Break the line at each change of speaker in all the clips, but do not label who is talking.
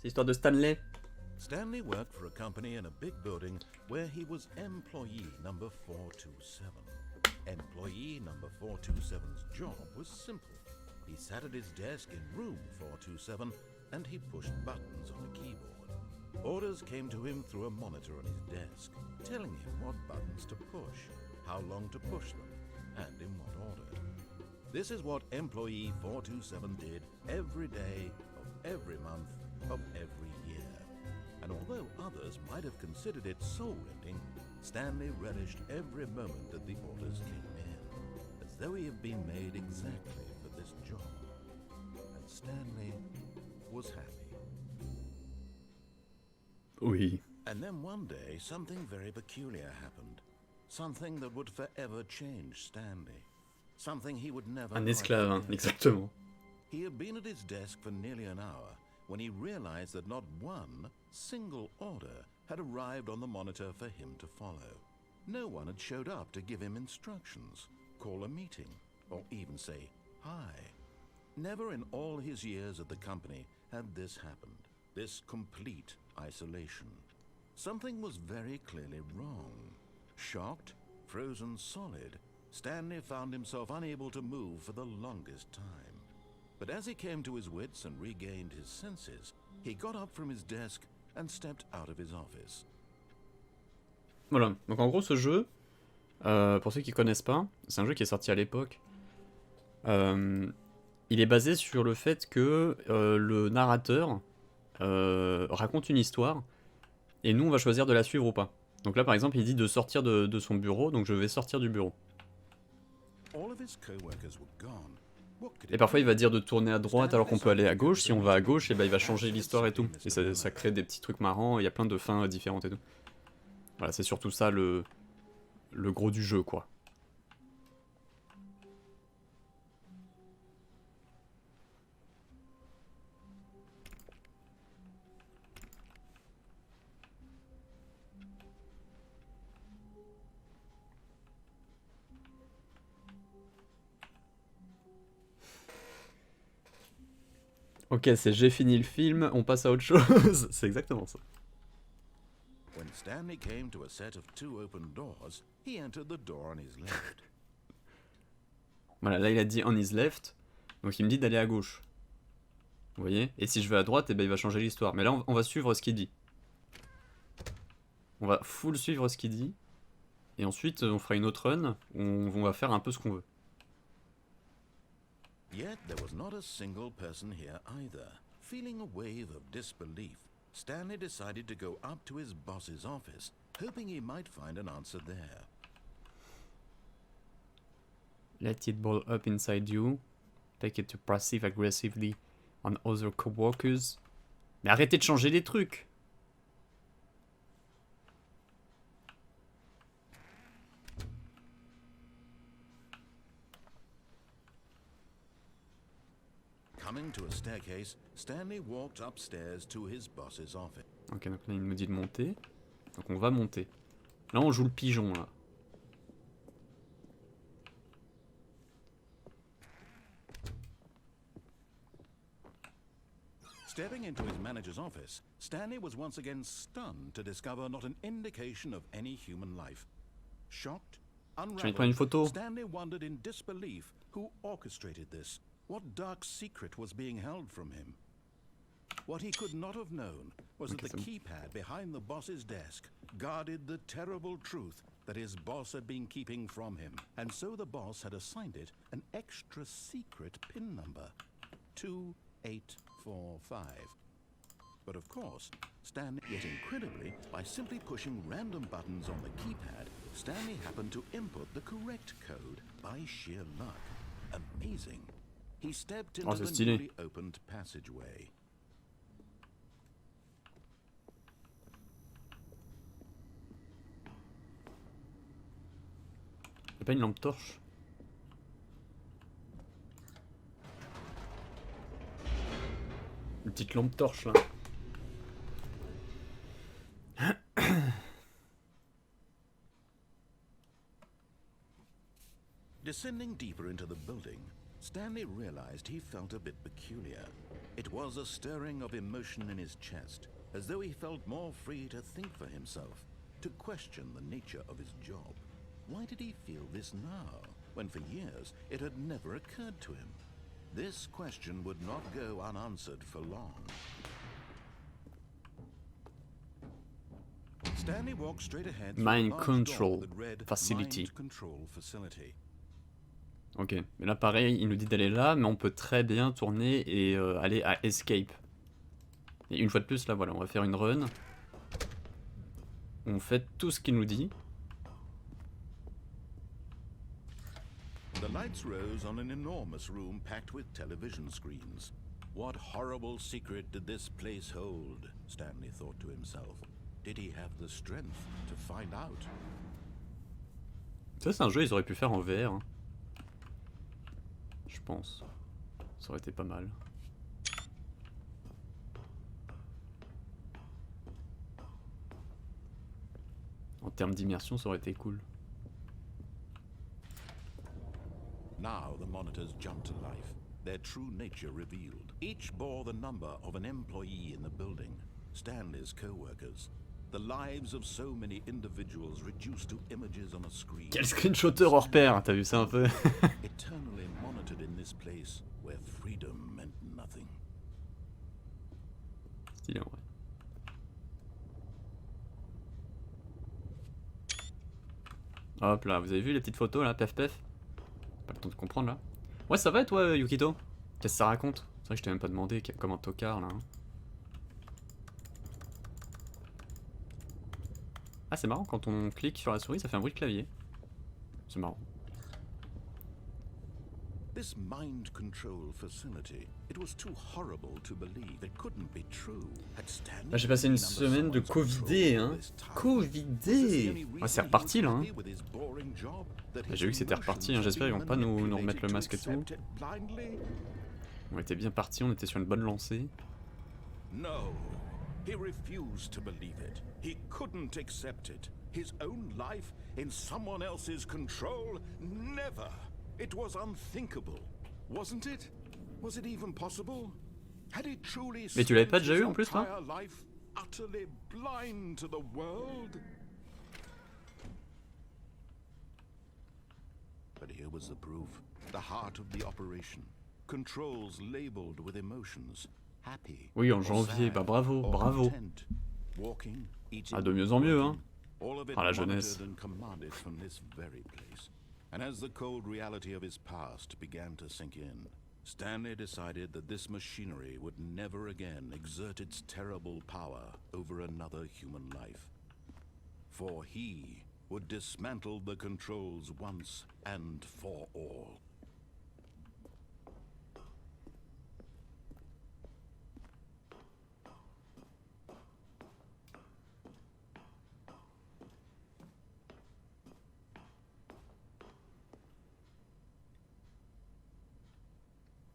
C'est l'histoire de Stanley.
Stanley worked for a company in a big building where he was employee number 427. Employee number 427's job was simple. He sat at his desk in room 427 and he pushed buttons on a keyboard. Orders came to him through a monitor on his desk, telling him what buttons to push, how long to push them, and in what order. This is what employee 427 did every day of every month of every year. And although others might have considered it soul-rending, Stanley relished every moment that the orders came in, as though he had been made exactly for this job. And Stanley was happy.
Oui.
And then one day, something very peculiar happened. Something that would forever change Stanley. Something he would never
Un
quite
esclave, hein,
forget.
exactement.
He had been at his desk for nearly an hour when he realized that not one single order had arrived on the monitor for him to follow. No one had showed up to give him instructions, call a meeting, or even say hi. Never in all his years at the company had this happened, this complete isolation. Something was very clearly wrong. Shocked, frozen solid, Stanley found himself unable to move for the longest time. But as he came to his wits and regained his senses, he got up from his desk and stepped out of his office.
Voilà, donc en gros ce jeu, pour ceux qui connaissent pas, c'est un jeu qui est sorti à l'époque. Il est basé sur le fait que le narrateur raconte une histoire et nous on va choisir de la suivre ou pas. Donc là par exemple il dit de sortir de son bureau, donc je vais sortir du bureau.
All of his co-workers were gone. What could
Et
it
parfois il
be?
va dire de tourner à droite alors qu'on peut aller à gauche. Si on va à gauche, et ben il va changer l'histoire et tout. Et ça crée des petits trucs marrants, il y a plein de fins différentes et tout. Voilà, c'est surtout ça le gros du jeu quoi. Ok, c'est j'ai fini le film, on passe à autre chose. C'est exactement ça.
When Stanley came to a set of two open doors, he entered the door on his left.
Voilà, là il a dit on his left, donc il me dit d'aller à gauche. Vous voyez? Et si je vais à droite, eh ben, il va changer l'histoire. Mais là on va suivre ce qu'il dit. On va full suivre ce qu'il dit. Et ensuite on fera une autre run où on va faire un peu ce qu'on veut.
Yet there was not a single person here either. Feeling a wave of disbelief, Stanley decided to go up to his boss's office, hoping he might find an answer there.
Let it ball up inside you. Take it to passive aggressively on other coworkers. Mais arrêtez de changer les trucs.
Coming to a staircase, Stanley walked upstairs to his boss's office.
Ok, donc là il me dit de monter. Donc on va monter. Là on joue le pigeon là.
Stepping into his manager's office, Stanley was once again stunned to discover not an indication of any human life. Shocked,
Je vais prendre une photo.
Stanley wondered in disbelief who orchestrated this. What dark secret was being held from him? What he could not have known was that the keypad behind the boss's desk guarded the terrible truth that his boss had been keeping from him. And so the boss had assigned it an extra secret PIN number, 2845. But of course, Stanley, yet incredibly, by simply pushing random buttons on the keypad, Stanley happened to input the correct code by sheer luck. Amazing. He stepped into the
stylé.
newly opened passageway.
Y'a pas une lampe torche? Une petite lampe torche là.
Descending deeper into the building, Stanley realized he felt a bit peculiar. It was a stirring of emotion in his chest, as though he felt more free to think for himself, to question the nature of his job. Why did he feel this now, when for years it had never occurred to him? This question would not go unanswered for long. Stanley walked straight ahead through
Mind
a large
control
door that read
facility.
Mind Control Facility.
Ok, mais là pareil, il nous dit d'aller là, mais on peut très bien tourner et aller à Escape. Et une fois de plus, là voilà, on va faire une run. On fait tout ce qu'il nous dit.
The lights rose on an enormous room packed with television screens. What horrible secret did this place hold? Stanley thought to himself. Did he have the strength to find out?
Ça c'est un jeu, ils auraient pu faire en VR. Hein. Je pense. Ça aurait été pas mal. En termes d'immersion, ça aurait été cool.
Now the monitors jumped to life, their true nature revealed. Each bore the number of an employee in the building, Stanley's co-workers. The lives of so many individuals reduced to images on a screen.
Quel screenshotter hors pair, t'as vu ça un peu?
Eternally monitored in this place where freedom meant nothing.
Stylé en vrai. Hop là, vous avez vu les petites photos là, pef pef? Pas le temps de comprendre là. Ouais, ça va et toi, Yukito? Qu'est-ce que ça raconte? C'est vrai que je t'ai même pas demandé, comme un tocard là. Hein. Ah, c'est marrant, quand on clique sur la souris, ça fait un bruit de clavier. C'est marrant.
This mind control facility, it was too horrible to believe. It couldn't be true. Had Stanley
J'ai passé une semaine de Covidé, hein. Covidé. Ouais, c'est reparti là, hein. J'ai vu que c'était reparti, hein. J'espère qu'ils vont pas nous remettre le masque et tout. On était bien partis, on était sur une bonne lancée.
No, he refused to believe it. He couldn't accept it. His own life in someone else's control? Never. It was unthinkable, wasn't it? Was it even possible? Had he truly
Mais tu l'avais pas déjà eu en plus, toi?
life utterly blind to the world? But here was the proof. The heart of the operation. Controls labeled with emotions. Happy.
Oui, en janvier, bah bravo, bravo.
Walking, eating,
Ah, de mieux en mieux, hein.
all of it
Ah, la jeunesse.
monitored and commanded from this very place. And as the cold reality of his past began to sink in, Stanley decided that this machinery would never again exert its terrible power over another human life. For he would dismantle the controls once and for all.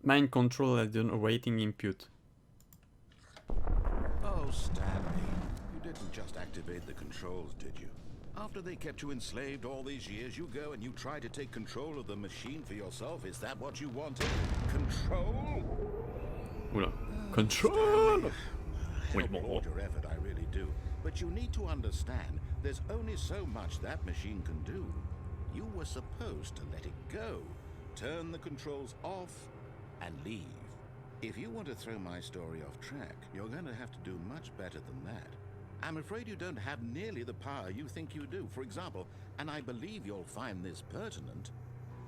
Mind control at the awaiting input.
Oh, Stanley, you didn't just activate the controls, did you? After they kept you enslaved all these years, you go and you try to take control of the machine for yourself. Is that what you wanted? Control?
Oula. Control!
I applaud your effort, I really do. But you need to understand, there's only so much that machine can do. You were supposed to let it go. Turn the controls off and leave. If you want to throw my story off track, you're going to have to do much better than that. I'm afraid you don't have nearly the power you think you do. For example, and I believe you'll find this pertinent,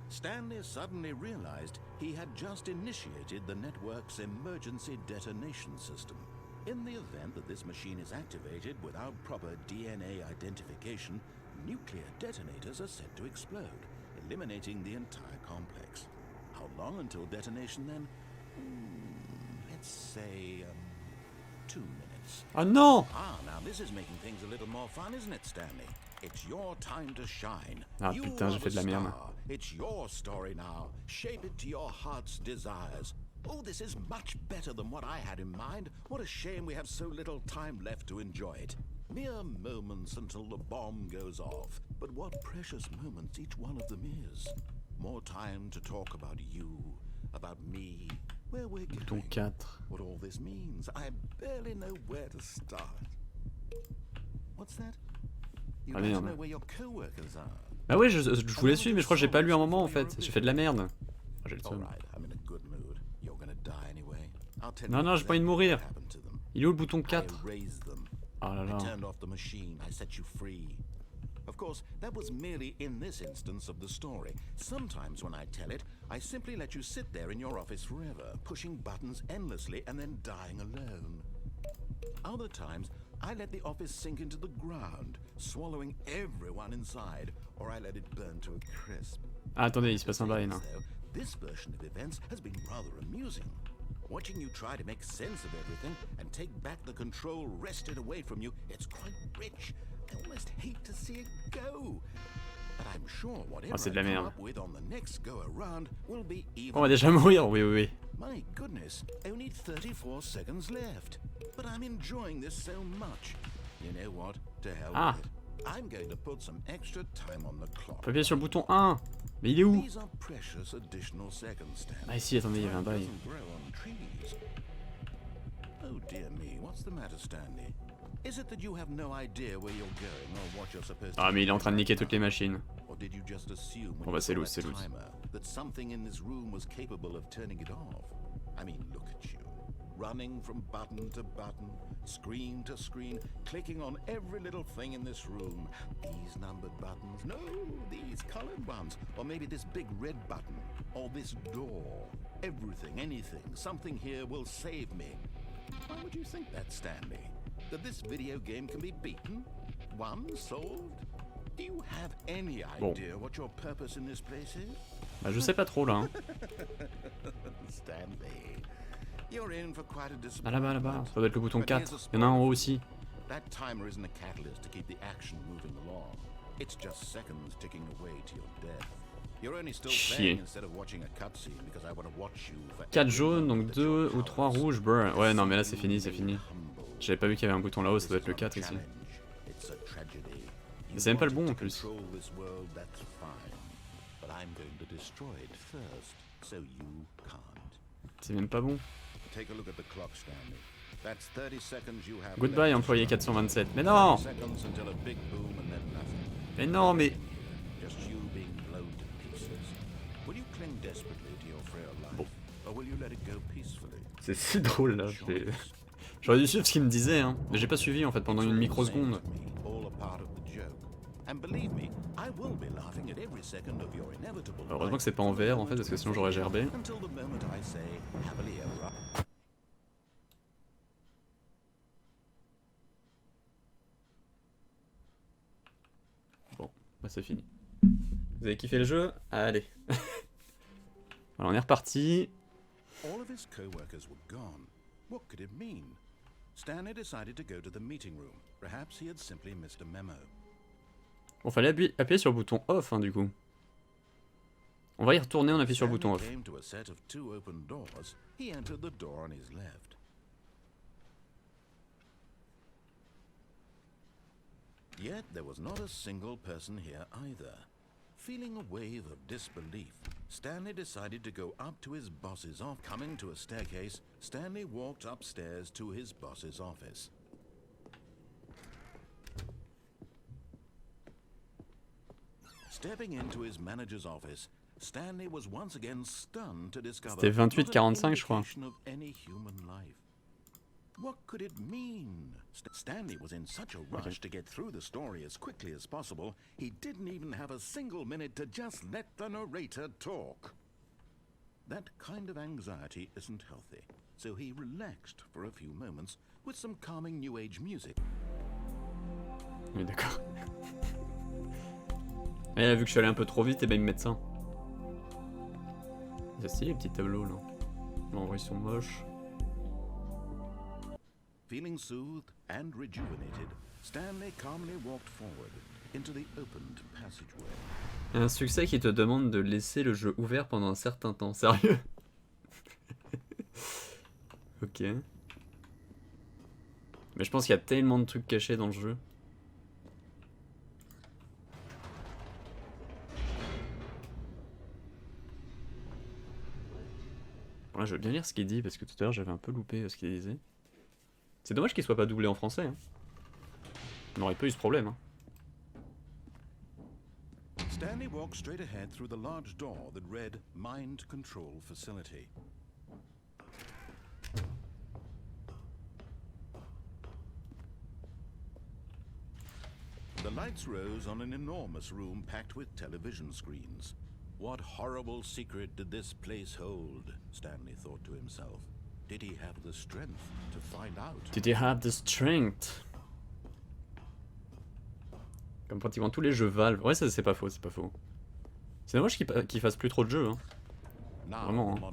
Stanley suddenly realized he had just initiated the network's emergency detonation system. In the event that this machine is activated without proper DNA identification, nuclear detonators are set to explode, eliminating the entire complex. How long until detonation then? Let's say 2 minutes.
Ah non!
Ah, now this is making things a little more fun, isn't it, Stanley? It's your time to shine.
Ah
You
putain, j'ai
are
fait de la
the
merde.
star. It's your story now. Shape it to your heart's desires. Oh, this is much better than what I had in mind. What a shame we have so little time left to enjoy it. Mere moments until the bomb goes off. But what precious moments each one of them is. More time to talk about you where we're
Bouton
going,
4.
what all this means. I barely know where to start. What's that? You'd
Ah
like to
merde.
know where your coworkers are.
Ah ouais, je voulais suivre, mais je crois que j'ai pas lu un moment en fait. J'ai fait de la merde. Ah, j'ai le seum.
Alright, I'm in a good mood. You're gonna die anyway. I'll tell
Non,
you
non, j'ai pas envie de
exactly
mourir.
what happened to them.
Il est où le bouton
I
4?
erased them.
Ah là
I
là.
turned off the machine. I set you free. Of course, that was merely in this instance of the story. Sometimes when I tell it, I simply let you sit there in your office forever, pushing buttons endlessly and then dying alone. Other times, I let the office sink into the ground, swallowing everyone inside, or I let it burn to a crisp.
Ah, attendez, il se passe un bail là.
This version of events has been rather amusing. Watching you try to make sense of everything and take back the control wrested away from you, it's quite rich. I almost hate to see it go. But I'm sure whatever
Oh, c'est
I
de la
come
merde.
up with on the next go around will be even.
On va déjà mourir, oui, oui, oui.
My goodness, only 34 seconds left. But I'm enjoying this so much. You know what? To hell
Ah.
with it. I'm going to put some extra time on the clock.
Faut appuyer sur le bouton 1. Mais il est où?
These are precious additional seconds, Stan.
Ah ici, attendez, il y avait un
Time
bail.
doesn't grow on trees. Oh dear me, what's the matter, Stanley? Is it that you have no idea where you're going or what you're supposed to
Ah mais il est en
do
train de niquer
right
toutes les
now?
machines.
Or did you just assume when
Bon bah
you
c'est
saw
loose,
that
c'est loose.
timer that something in this room was capable of turning it off? I mean, look at you. Running from button to button, screen to screen, clicking on every little thing in this room. These numbered buttons, no, these colored ones. Or maybe this big red button, or this door. Everything, anything, something here will save me. Why would you think that, Stanley? That this video game can be beaten? Won? Solved? Do you have any
Bon.
idea what your purpose in this place is?
Bah je sais pas trop là. Hein.
Stanley, you're in for quite a
Ah
disappointment.
là-bas. Ça doit être le bouton
But here's
4.
a
Il y en a un en haut
spoiler.
aussi.
That timer isn't a catalyst to keep the action moving along. It's just seconds ticking away to your death. You're only still playing
Chier.
instead of watching a cutscene because I want to watch you for
4
every
jaunes,
moment
donc
that your
2 ou 3
powers
rouges, brr. Ouais non mais là c'est
simply
fini, c'est fini.
humble.
J'avais pas vu qu'il y avait un bouton là-haut, ça doit être le 4 ici. Mais c'est même pas le bon en plus. C'est même pas bon. Goodbye employé 427. Mais non! Mais non mais... C'est si drôle là. J'aurais dû suivre ce qu'il me disait hein. Mais j'ai pas suivi en fait pendant une microseconde. Heureusement que c'est pas en VR en fait parce que sinon j'aurais gerbé. Bon, bah c'est fini. Vous avez kiffé le jeu? Allez. Alors on est reparti.
All of his co-workers were gone. What could it mean? Stanley decided to go to the meeting room. Perhaps he had simply missed a memo.
Bon, fallait appuyer sur le bouton off hein, du coup. On va y retourner, on appuie sur le bouton off.
Came to a set of 2 open doors. He entered the door on his left. Yet there was not a single person here either. Feeling a wave of disbelief, Stanley decided to go up to his boss's office. Coming to a staircase, Stanley walked upstairs to his boss's office. Stepping into his manager's office, Stanley was once again stunned to discover
C'était
not an
28-45 je crois.
indication of any human life. What could it mean? Stanley was in such a rush to get through the story as quickly as possible, he didn't even have a single minute to just let the narrator talk. That kind of anxiety isn't healthy, so he relaxed for a few moments with some calming New Age music.
Oui d'accord. Et vu que je suis allé un peu trop vite, et ben ils me mettent ça. C'est stylé les petits tableaux là. Bon, en vrai ils sont moches.
Feeling soothed and rejuvenated, Stanley calmly walked forward into the opened passageway.
Un succès qui te demande de laisser le jeu ouvert pendant un certain temps. Sérieux? Ok. Mais je pense qu'il y a tellement de trucs cachés dans le jeu. Bon, là, je veux bien lire ce qu'il dit, parce que tout à l'heure, j'avais un peu loupé ce qu'il disait. C'est dommage qu'il soit pas doublé en français. Hein. On n'aurait pas eu ce problème. Hein.
Stanley walked straight ahead through the large door that read Mind Control Facility. The lights rose on an enormous room packed with television screens. What horrible secret did this place hold? Stanley thought to himself. Did he have the strength to find out?
Did he have the strength? Comme pratiquement tous les jeux Valve. Ouais, ça c'est pas faux, c'est pas faux. C'est dommage qu'ils fassent plus trop de jeux. Hein. Vraiment. Hein.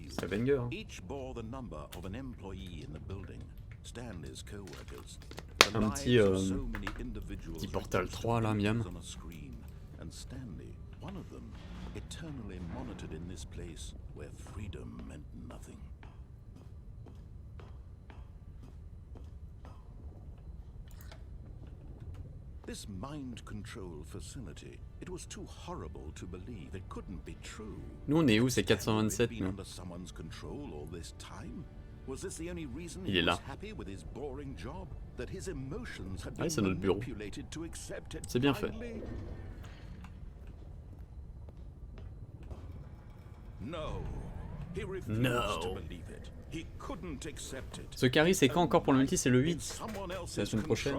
C'est banger. Hein. Un petit Portal 3 là, miam.
Eternally monitored in this place where freedom meant nothing. This mind control facility, it was too horrible to believe. It couldn't be true.
Nous on est où? C'est 427 nous. Il est là. Ouais, c'est notre bureau. C'est bien fait.
No.
Ce carry c'est quand encore pour le multi? C'est le 8. C'est la semaine prochaine.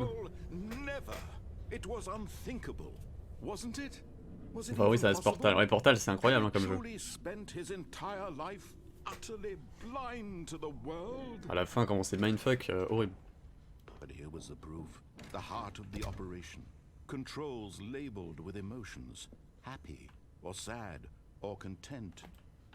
Enfin oui, ça reste Portal. Ouais, Portal c'est incroyable hein, comme jeu. À la fin, comment c'est mindfuck, horrible.
But here was the proof. The heart of the operation. Controls labeled with emotions. Happy or sad or content.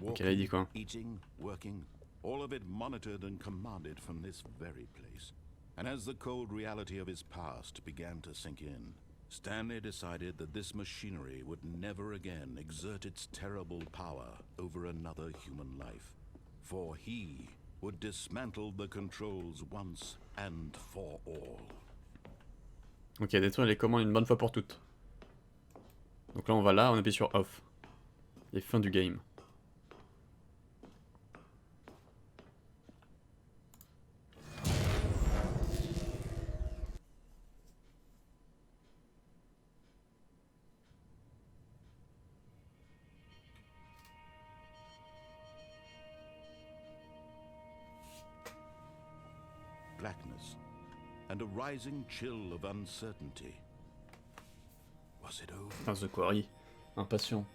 Ok, là il dit quoi?
Eating, working, all of it monitored and commanded from this very place. And as the cold reality of his past began to sink in, Stanley decided that this machinery would never again exert its terrible power over another human life. For he would dismantle the controls once and for all.
Ok, détruire les commandes une bonne fois pour toutes. Donc là on va là, on appuie sur off. Et fin du game.
Blackness and a rising chill of uncertainty. Was it over?
Ah, The Quarry. Impatient.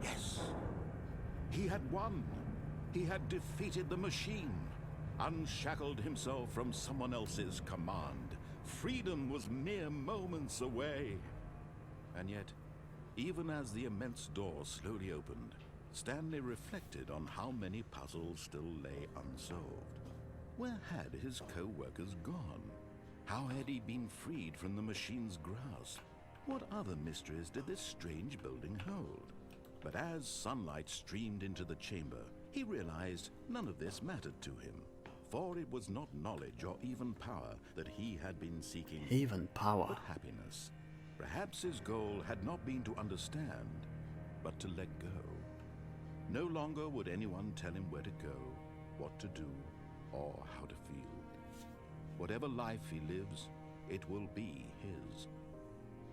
Yes. He had won. He had defeated the machine, unshackled himself from someone else's command. Freedom was mere moments away. And yet, even as the immense door slowly opened, Stanley reflected on how many puzzles still lay unsolved. Where had his co-workers gone? How had he been freed from the machine's grasp? What other mysteries did this strange building hold? But as sunlight streamed into the chamber, he realized none of this mattered to him. For it was not knowledge or even power that he had been seeking,
Even power.
but happiness. Perhaps his goal had not been to understand, but to let go. No longer would anyone tell him where to go, what to do, or how to feel. Whatever life he lives, it will be his.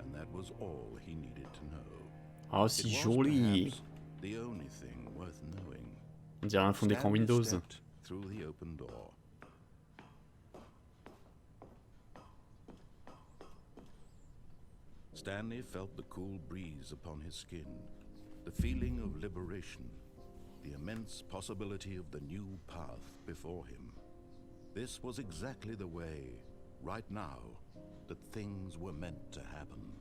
And that was all he needed to know.
Ah,
It
si
was
joli.
perhaps the only thing worth knowing.
On dirait un fond d'écran
Stanley
Windows.
stepped through the open door. Stanley felt the cool breeze upon his skin, the feeling of liberation, the immense possibility of the new path before him. This was exactly the way, right now, that things were meant to happen.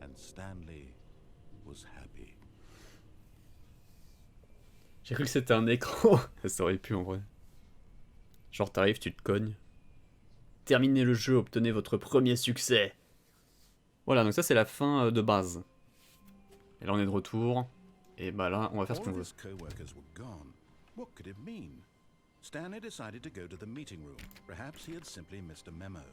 And Stanley was happy.
J'ai cru que c'était un écran. Ça aurait pu en vrai. Genre t'arrives, tu te cognes. Terminez le jeu, obtenez votre premier succès. Voilà, donc ça c'est la fin de base. Et là on est de retour. Et bah là on va faire ce qu'on veut.
What could it mean? Stanley decided to go to the meeting room. Perhaps he had simply missed a memo.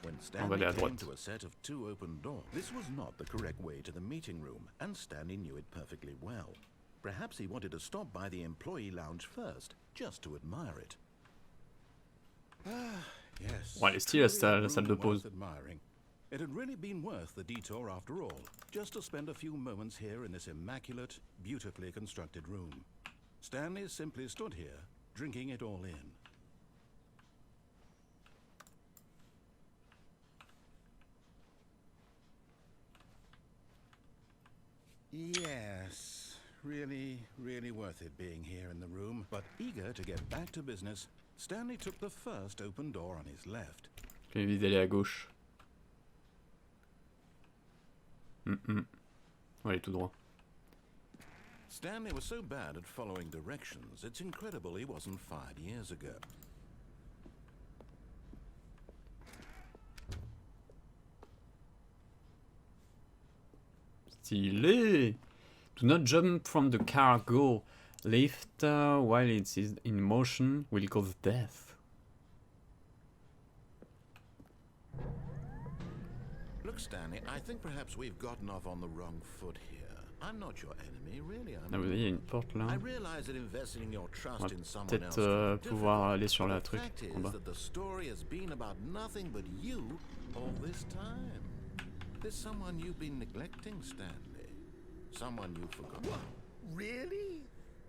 When
On va aller
Stanley
à
came
droite.
to a set of 2 open doors, this was not the correct way to the meeting room, and Stanley knew it perfectly well. Perhaps he wanted to stop by the employee lounge first, just to admire it. Yes.
Bon, elle est stylée la salle de pause.
Admiring. It had really been worth the detour after all, just to spend a few moments here in this immaculate, beautifully constructed room. Stanley simply stood here, drinking it all in. Yes, really worth it being here in the room, but eager to get back to business, Stanley took the first open door on his left.
Je vais éviter d'aller à gauche. On va aller tout droit.
Stanley was so bad at following directions, it's incredible he wasn't fired years ago.
Stylé! Do not jump from the cargo lift while it is in motion will cause death.
Look, Stanley, I think perhaps we've gotten off on the wrong foot here. I'm not your enemy, really.
Ah, vous voyez, il y a une porte là.
I realize that investing your
On
trust
va
in someone else
peut-être
can be
pouvoir
difficult,
aller sur
but
la
the
truc
fact
en
is
bas.
that the story has been about nothing but you all this time. There's someone you've been neglecting, Stanley. Someone you forgot. What? Really?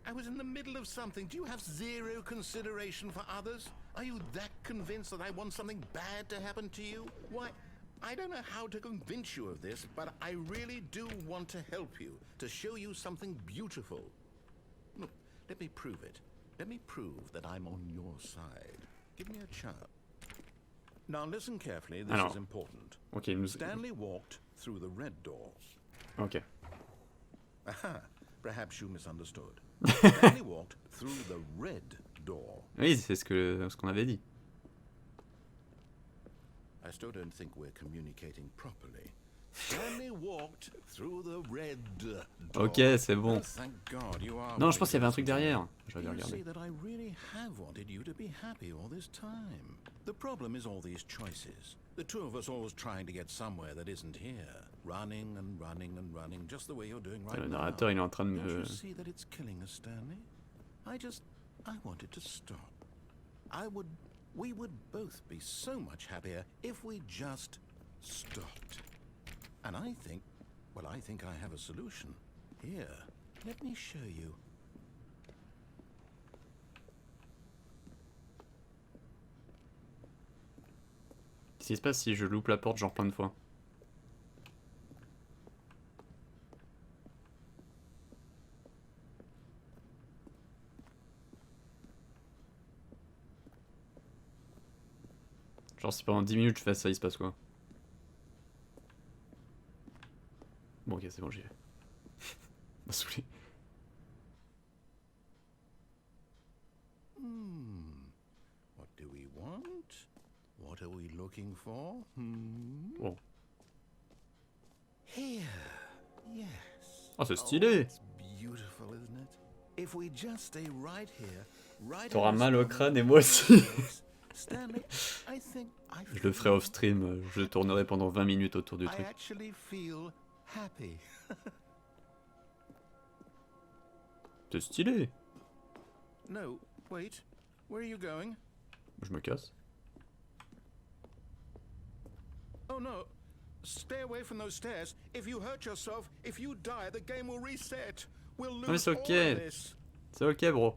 I was in the middle of something. Do you have zero consideration for others? Are you that convinced that I want something bad to happen to you? Why, I don't know how to convince you of this, but I really do want to help you, to show you something beautiful. Look, let me prove it. Let me prove that I'm on your side. Give me a chance. Now listen carefully, this is important.
Ok, nous...
Stanley walked through the red door.
Ok.
Aha, perhaps you misunderstood. Stanley walked through the red door.
Oui, c'est ce qu'on avait dit.
I still don't think we're communicating properly. Stanley walked through the red door.
Ok, c'est bon.
Thank God you are.
Non, je pense qu'il y avait un truc derrière. Je vais
You
regarder.
see that I really have wanted you to be happy all this time. The problem is all these choices. The two of us always trying to get somewhere that isn't here. Running and running and running, just the way you're doing right
Le
now.
narrateur, il est en train de
Don't
me...
you see that it's killing us, Stanley? I wanted to stop. We would both be so much happier if we just stopped. And I think I have a solution. Here, let me show you.
Qu'est-ce qui se passe si je loupe la porte genre plein de fois? Genre si pendant 10 minutes je fais ça, il se passe quoi? Bon ok, c'est bon, j'y vais. M'a saoulé.
What do we want? What are we looking for?
Bon.
Here. Yes.
Oh, c'est stylé!
It's beautiful, isn't it? If we just stay right here, right.
T'auras mal au crâne et moi aussi.
Stanley, I think
Je le ferai off stream, je tournerai pendant 20 minutes autour du
I
truc.
actually feel happy.
C'est stylé!
No, wait. Where are you going?
Je me casse.
Oh no. Stay away from those stairs. If you hurt yourself, if you die, the game will reset. We'll lose
mais c'est
all
ok.
of this.
C'est ok, bro.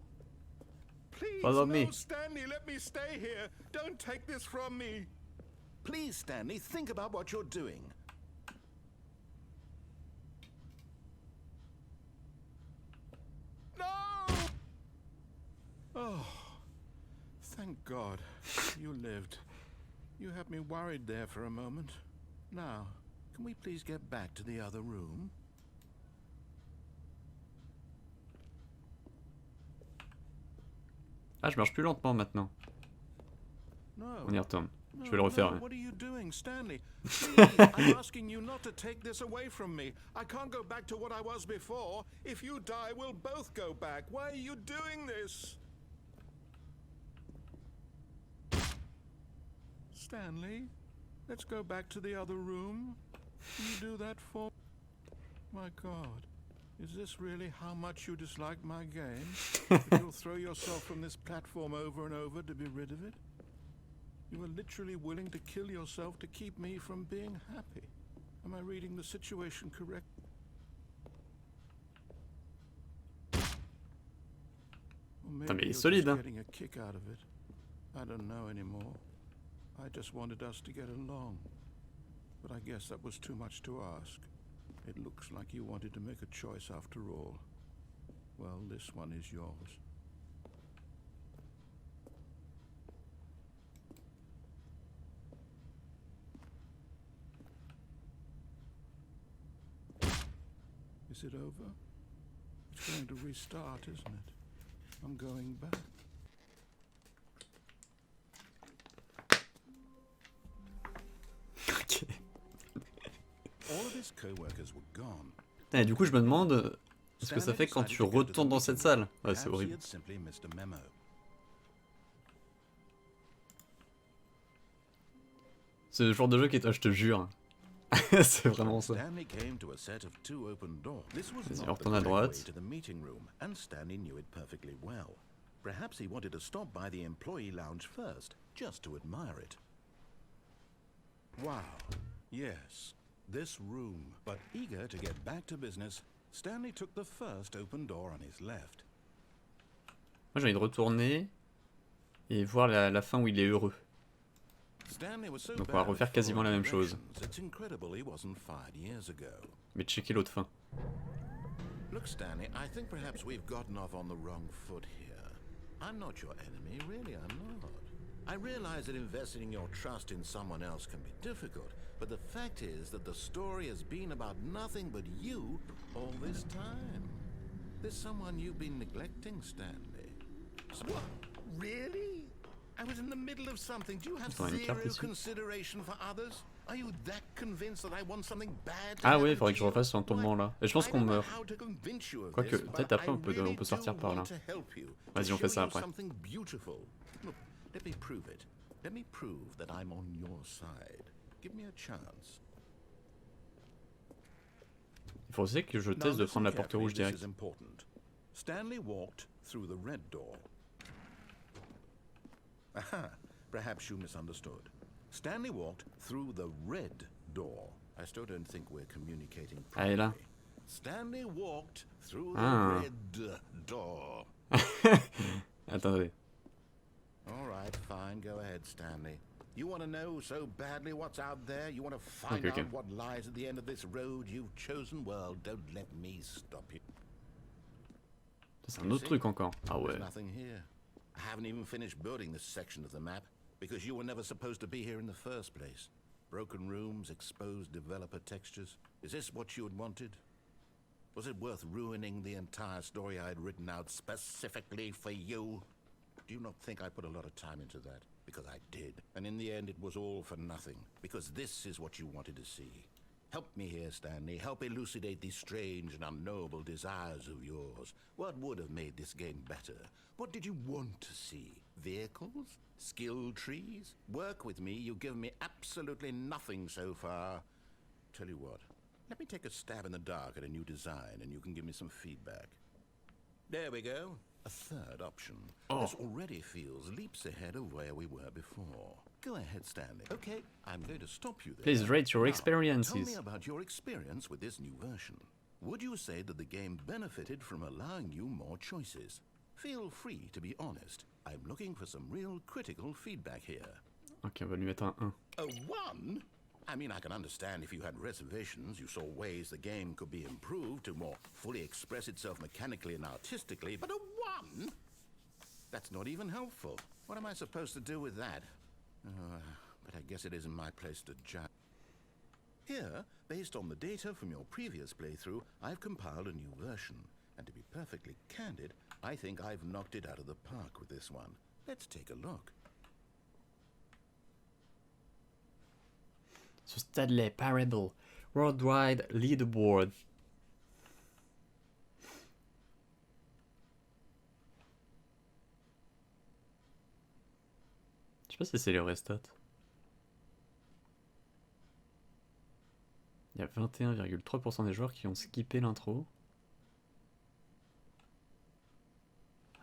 Please,
Follow
no,
me.
Stanley, let me stay here. Don't take this from me. Please, Stanley, think about what you're doing. No! Oh, thank God. You lived. You had me worried there for a moment. Now, can we please get back to the other room?
Ah, je marche plus lentement maintenant.
No.
On y retourne.
No,
Je vais le refaire.
no,
Ouais.
what are you doing, Stanley? Please, I'm asking you not to take this away from me. I can't go back to what I was before. If you die, we'll both go back. Why are you doing this? Stanley? Let's go back to the other room. Can you do that for... My God, is this really how much you dislike my game? That you'll throw yourself from this platform over and over to be rid of it? You are literally willing to kill yourself to keep me from being happy. Am I reading the situation correct? Or
Mais
maybe
il est
you're
solide,
just
hein.
getting a kick out of it. I don't know anymore. I just wanted us to get along. But I guess that was too much to ask. It looks like you wanted to make a choice after all. Well, this one is yours. Is it over? It's going to restart, isn't it? I'm going back.
Ok.
All of his co-workers were gone.
Et du coup, je me demande ce que ça fait quand tu retournes dans cette salle. Ouais, c'est horrible. C'est le genre de jeu qui est... je te jure. C'est vraiment ça. Vas-y, on retourne à droite.
Perhaps he wanted to stop by the employee lounge first, just to admire it. Wow, yes, this room. But eager to get back to business, Stanley took the first open door on his left.
Moi, j'ai envie de retourner et voir la fin où il est heureux. Donc on va refaire quasiment la même chose. Mais checker l'autre fin.
Look, Stanley, I think perhaps we've gotten off on the wrong foot here. I'm not your enemy, really, I'm not. I realize that investing your trust in someone else can be difficult, but the fact is that the story has been about nothing but you all this time. There's someone you've been neglecting, Stanley. What? Really? I was in the middle of something. Do you have zero consideration for others? Are you that convinced that I want something bad?
Ah oui, il faudrait que je refasse sur un tournement là. Et je pense qu'on meurt. Quoique, peut-être après on peut sortir par là. Vas-y, on fait ça après.
Let me prove it. Let me prove that I'm on your side. Give me a chance.
Il faut aussi que je teste de prendre la porte rouge direct.
Stanley walked through the red door. Aha, perhaps you misunderstood. Stanley walked through the red door. I still don't think we're communicating properly.
Allez là.
Stanley walked through the red door.
Attendez.
All right, fine. Go ahead, Stanley. You want to know so badly what's out there? You want to find out what lies at the end of this road you've chosen? Well, don't let me stop you.
C'est un autre truc encore. Ah ouais.
There's nothing here. I haven't even finished building this section of the map because you were never supposed to be here in the first place. Broken rooms, exposed developer textures. Is this what you had wanted? Was it worth ruining the entire story I had written out specifically for you? Do you not think I put a lot of time into that? Because I did. And in the end, it was all for nothing. Because this is what you wanted to see. Help me here, Stanley. Help elucidate these strange and unknowable desires of yours. What would have made this game better? What did you want to see? Vehicles? Skill trees? Work with me. You've given me absolutely nothing so far. Tell you what. Let me take a stab in the dark at a new design, and you can give me some feedback. There we go. A third option. This already feels leaps ahead of where we were before. Go ahead, Stanley. Okay, I'm going to stop you there.
Please rate your
now,
experiences.
Tell me about your experience with this new version. Would you say that the game benefited from allowing you more choices? Feel free to be honest. I'm looking for some real critical feedback here.
Ok, on va lui mettre un 1.
A 1? I mean, I can understand if you had reservations, you saw ways the game could be improved to more fully express itself mechanically and artistically, but a 1? That's not even helpful. What am I supposed to do with that? But I guess it isn't my place to judge. Here, based on the data from your previous playthrough, I've compiled a new version. And to be perfectly candid, I think I've knocked it out of the park with this one. Let's take a look.
So Stanley Parable, Worldwide Leaderboard. Je sais pas si c'est les vrais stats. Il y a 21,3% des joueurs qui ont skippé l'intro.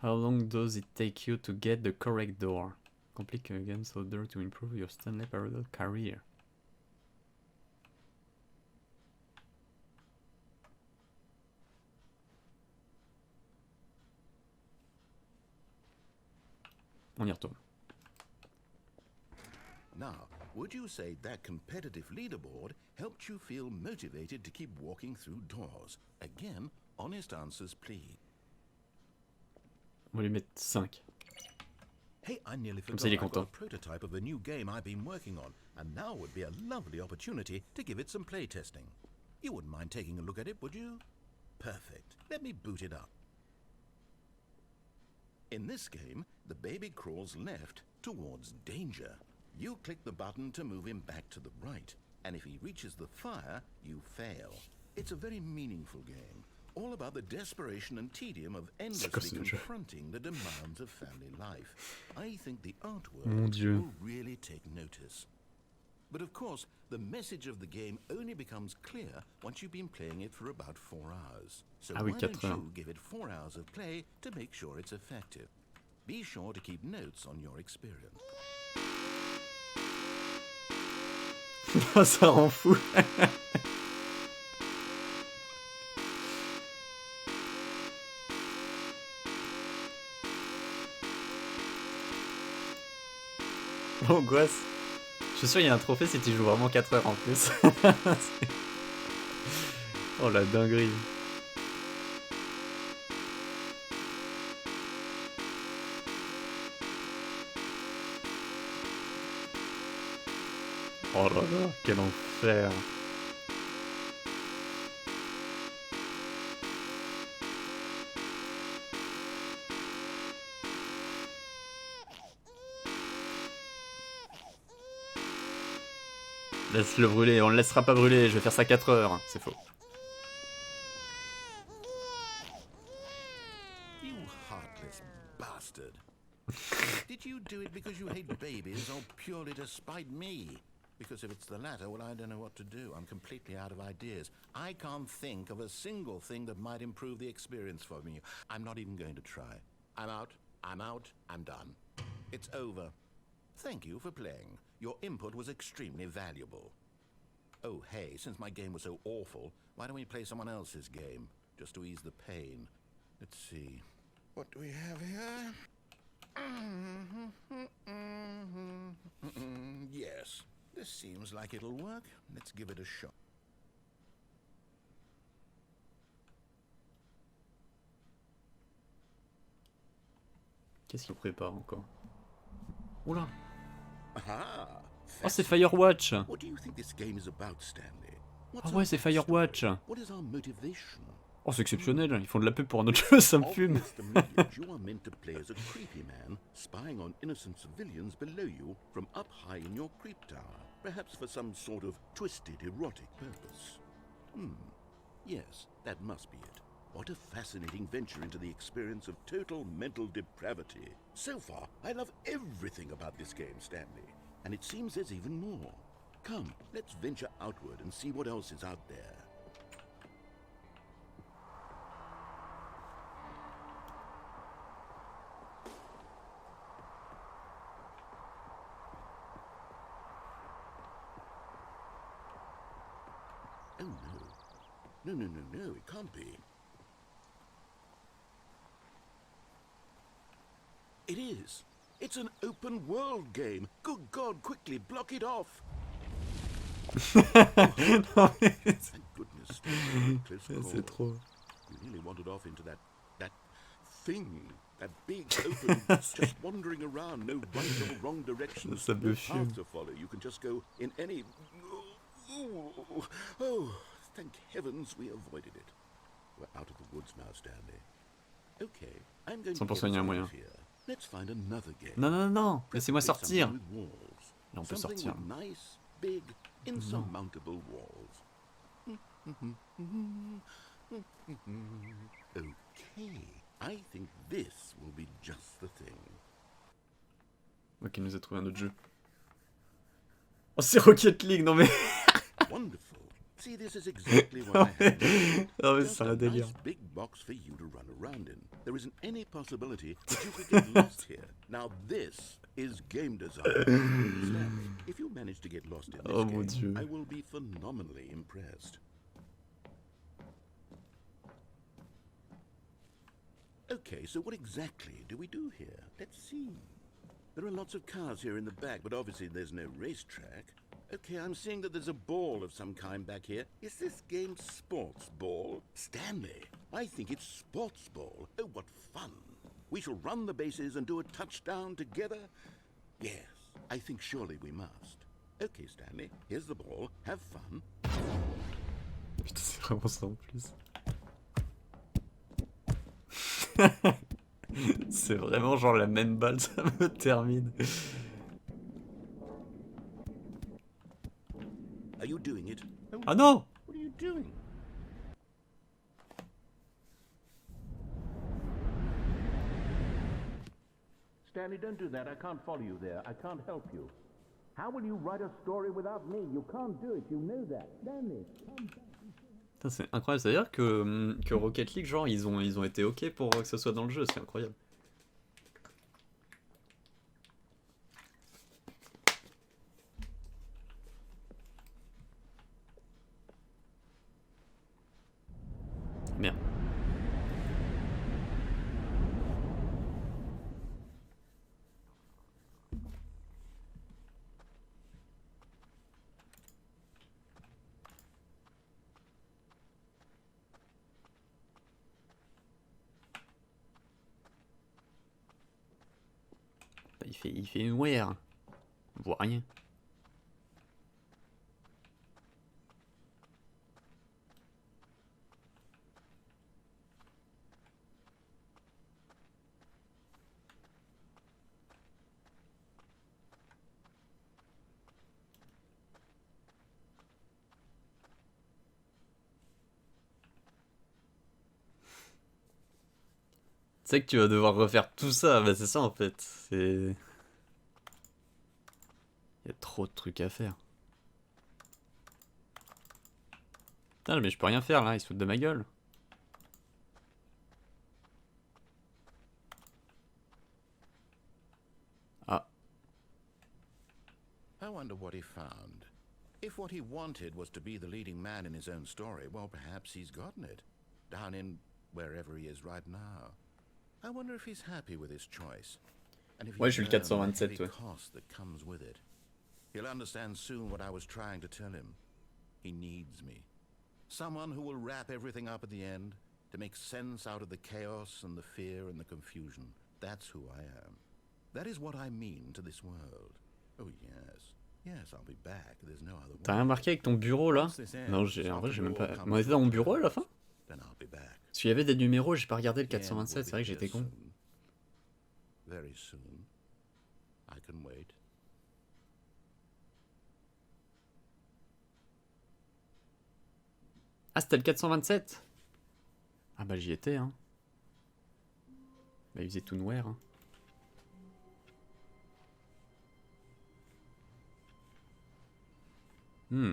How long does it take you to get the correct door? Complete a game solder to improve your Stanley Parable career. On y retourne.
Now, would you say that competitive leaderboard helped you feel motivated to keep walking through doors? Again, honest answers, please.
On va lui mettre 5.
Hey, I nearly
Comme
forgot
ça, il est
I've got
content.
a prototype of a new game I've been working on, and now would be a lovely opportunity to give it some playtesting. You wouldn't mind taking a look at it, would you? Perfect. Let me boot it up. In this game, the baby crawls left towards danger. You click the button to move him back to the right, and if he reaches the fire, you fail. It's a very meaningful game, all about the desperation and tedium of endlessly confronting the demands of family life. I think the artwork will really take notice. But of course, the message of the game only becomes clear once you've been playing it for about 4 hours. So why don't you give it 4 hours of play to make sure it's effective? Be sure to keep notes on your experience.
Ça rend fou. L'angoisse. Je suis sûr il y a un trophée si tu joues vraiment 4 heures en plus. Oh la dinguerie. Oh là là, quel enfer. Laisse-le brûler, on le laissera pas brûler, je vais faire ça 4 heures. C'est faux.
You heartless bastard. Did you do it because you hate babies or purely to spite me? Because if it's the latter, well, I don't know what to do. I'm completely out of ideas. I can't think of a single thing that might improve the experience for me. I'm not even going to try. I'm out, I'm done. It's over. Thank you for playing. Your input was extremely valuable. Oh, hey, since my game was so awful, why don't we play someone else's game? Just to ease the pain. Let's see. What do we have here? Yes. This seems like it'll work. Let's give it a shot.
Qu'est-ce qu'il prépare encore? Oula.
Aha!
Oh, c'est Firewatch.
What do you think this game is about, Stanley?
Ah ouais, c'est Firewatch.
What is our motivation?
Oh, c'est exceptionnel, ils font de la pub pour un autre jeu, ça me fume.
You are meant to play as a creepy man, spying on innocent civilians below you from up high in your creep tower, perhaps for some sort of twisted erotic purpose. Yes, that must be it. What a fascinating venture into the experience of total mental depravity. So far, I love everything about this game, Stanley. And it seems there's even more. Come, let's venture outward and see what else is out there. Oh no. No, it can't be. It is. It's an open world game. Good God, quickly block it off. Thank goodness.
C'est trop.
You really wandered off into that thing. That big open, just wandering around, no right or wrong directions, no path to follow. You can just go in any... Oh, thank heavens we avoided it. We're out of the woods now, Stanley. Okay, I'm going to get out of here. Let's find another game.
Non, non, non, laissez-moi sortir. Là, on peut sortir.
Nice, big, insurmountable walls. Okay, I think this will be just the thing.
Ok, il nous a trouvé un autre jeu. Oh, c'est Rocket League, non mais...
Wonderful. See, this is exactly what I have.
Non mais
Just
c'est
a
un délire.
nice big box for you to run around in. There isn't any possibility that you could get lost here. Now this is game design. Stanley, if you manage to get lost in this
Oh mon
game,
Dieu.
I will be phenomenally impressed. Okay, so what exactly do we do here? Let's see. There are lots of cars here in the back, but obviously there's no racetrack. Okay, I'm seeing that there's a ball of some kind back here. Is this game sports ball? Stanley, I think it's sports ball. Oh, what fun. We shall run the bases and do a touchdown together. Yes, I think surely we must. Okay, Stanley, here's the ball. Have fun.
Putain, c'est vraiment ça en plus. C'est vraiment genre la même balle, ça me termine.
Are you doing it? Oh,
Ah non!
what are you doing?
Stanley, don't do that. I can't follow you there. I can't help you. How will you write a story without me? You can't do it. You know that. Stanley, come back.
Putain, c'est incroyable, c'est-à-dire que Rocket League, genre, ils ont été ok pour que ce soit dans le jeu, c'est incroyable. Merde. Il fait une wear. On voit rien. Tu sais que tu vas devoir refaire tout ça, bah c'est ça en fait. C'est... Il y a trop de trucs à faire. Putain, mais je peux rien faire là, ils se foutent de ma gueule. Ah.
I wonder what he found. If what he wanted was to be the leading man in his own story, well, perhaps he's gotten it. Down in wherever he is right now. I wonder if he's happy with his choice. And if
Ouais,
he's
j'ai le
learned the
427,
heavy
ouais.
cost that comes with it. He'll understand soon what I was trying to tell him. He needs me. Someone who will wrap everything up at the end, to make sense out of the chaos and the fear and the confusion. That's who I am. That is what I mean to this world. Oh yes. Yes, I'll be back. There's no other way.
T'as rien marqué avec ton bureau là? Non, en vrai j'ai même pas... On était dans mon bureau à la fin?
Then I'll be back.
Parce qu'il y avait des numéros, j'ai pas regardé le
The end will
427, c'est vrai que
be
j'étais
here
con.
soon. Very soon. I can wait.
Ah, c'était le 427? Ah bah j'y étais, hein. Bah il faisait tout noir, hein.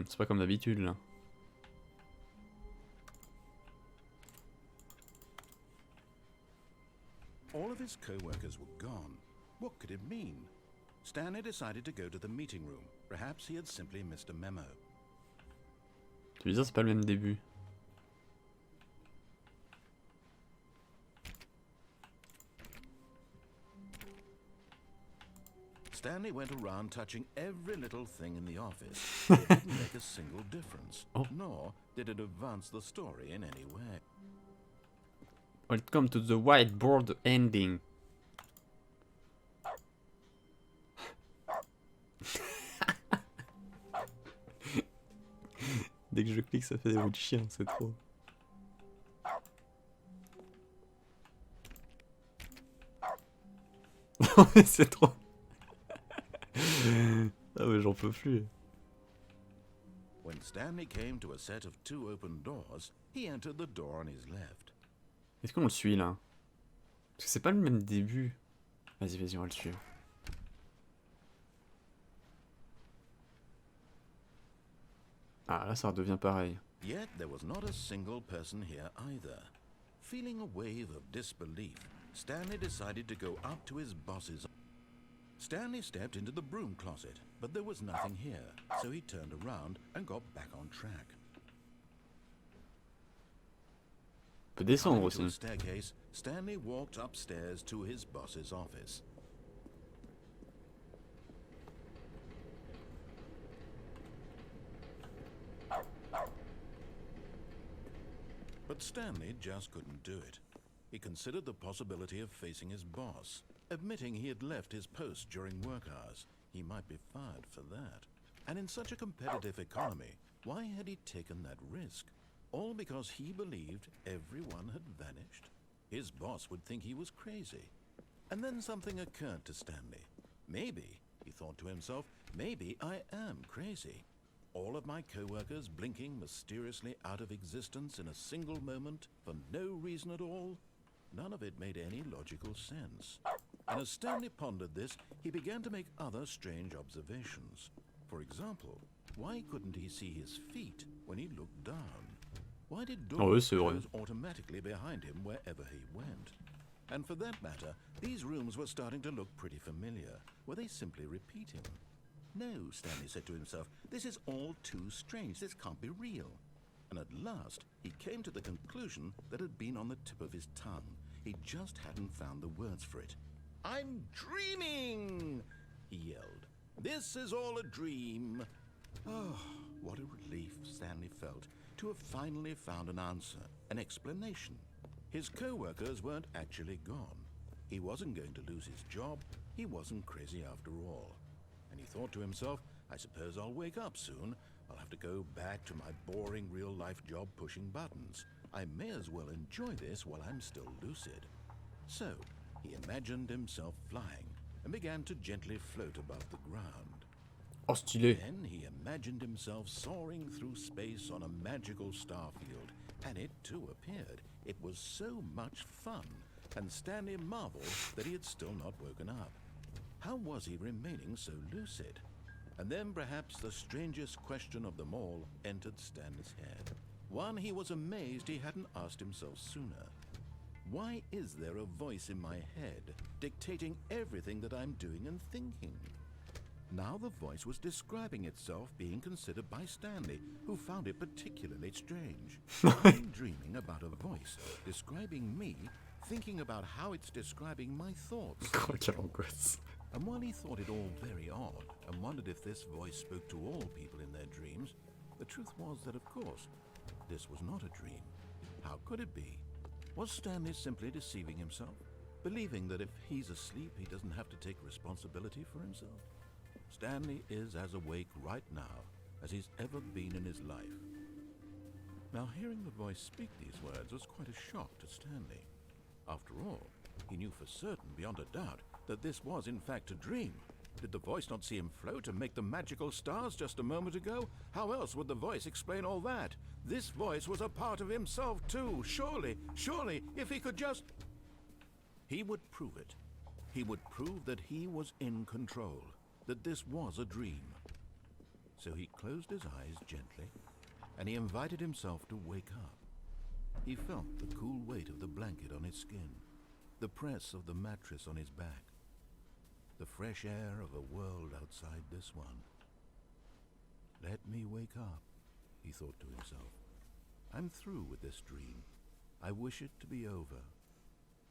C'est pas comme d'habitude, là.
All of his co-workers were gone. What could it mean? Stanley decided to go to the meeting room. Perhaps he had simply missed a memo.
Tu veux dire, c'est pas le même début.
Stanley went around touching every little thing in the office. It didn't make a single difference,
Oh.
nor did it advance the story in any way.
Welcome to the whiteboard ending. Dès que je clique, ça fait des bruits de chien, c'est trop. Non mais c'est trop. Ah mais j'en peux plus.
When Stanley came to a set of 2 open doors, he entered the door on his left.
Est-ce qu'on le suit là? Parce que c'est pas le même début. Vas-y, vas-y, on va le suivre. Ah, là, ça redevient pareil.
Yet there was not a single person here either. Feeling a wave of disbelief, Stanley decided to go up to his boss's. Stanley stepped into the broom closet, but there was nothing here, so he turned around and got back on track.
On peut descendre
Coming to a
aussi.
staircase, Stanley walked upstairs to his boss's office. But Stanley just couldn't do it. He considered the possibility of facing his boss, admitting he had left his post during work hours. He might be fired for that. And in such a competitive economy, why had he taken that risk? All because he believed everyone had vanished? His boss would think he was crazy. And then something occurred to Stanley. Maybe, he thought to himself, maybe I am crazy. All of my co-workers blinking mysteriously out of existence in a single moment for no reason at all? None of it made any logical sense. And as Stanley pondered this, he began to make other strange observations. For example, why couldn't he see his feet when he looked down? Why did
Oh,
doors
c'est vrai.
close automatically behind him wherever he went? And for that matter, these rooms were starting to look pretty familiar. Were they simply repeating? No, Stanley said to himself, this is all too strange. This can't be real. And at last, he came to the conclusion that had been on the tip of his tongue. He just hadn't found the words for it. I'm dreaming, he yelled. This is all a dream. Oh, what a relief Stanley felt to have finally found an answer, an explanation. His co-workers weren't actually gone. He wasn't going to lose his job. He wasn't crazy after all. And he thought to himself, I suppose I'll wake up soon. I'll have to go back to my boring real-life job pushing buttons. I may as well enjoy this while I'm still lucid. So, he imagined himself flying and began to gently float above the ground.
Oh, stylé.
Then he imagined himself soaring through space on a magical star field, and it too appeared. It was so much fun, and Stanley marveled that he had still not woken up. How was he remaining so lucid? And then perhaps the strangest question of them all entered Stanley's head. One he was amazed he hadn't asked himself sooner. Why is there a voice in my head dictating everything that I'm doing and thinking? Now the voice was describing itself being considered by Stanley, who found it particularly strange. I'm dreaming about a voice describing me, thinking about how it's describing my thoughts.
Oh, quelle angoisse.
And while he thought it all very odd and wondered if this voice spoke to all people in their dreams, the truth was that, of course, this was not a dream. How could it be? Was Stanley simply deceiving himself, believing that if he's asleep, he doesn't have to take responsibility for himself? Stanley is as awake right now as he's ever been in his life. Now, hearing the voice speak these words was quite a shock to Stanley. After all, he knew for certain, beyond a doubt, that this was in fact a dream. Did the voice not see him float and make the magical stars just a moment ago? How else would the voice explain all that? This voice was a part of himself too. Surely, if he could just... He would prove it. He would prove that he was in control, that this was a dream. So he closed his eyes gently, and he invited himself to wake up. He felt the cool weight of the blanket on his skin, the press of the mattress on his back, the fresh air of a world outside this one. Let me wake up, he thought to himself. I'm through with this dream. I wish it to be over.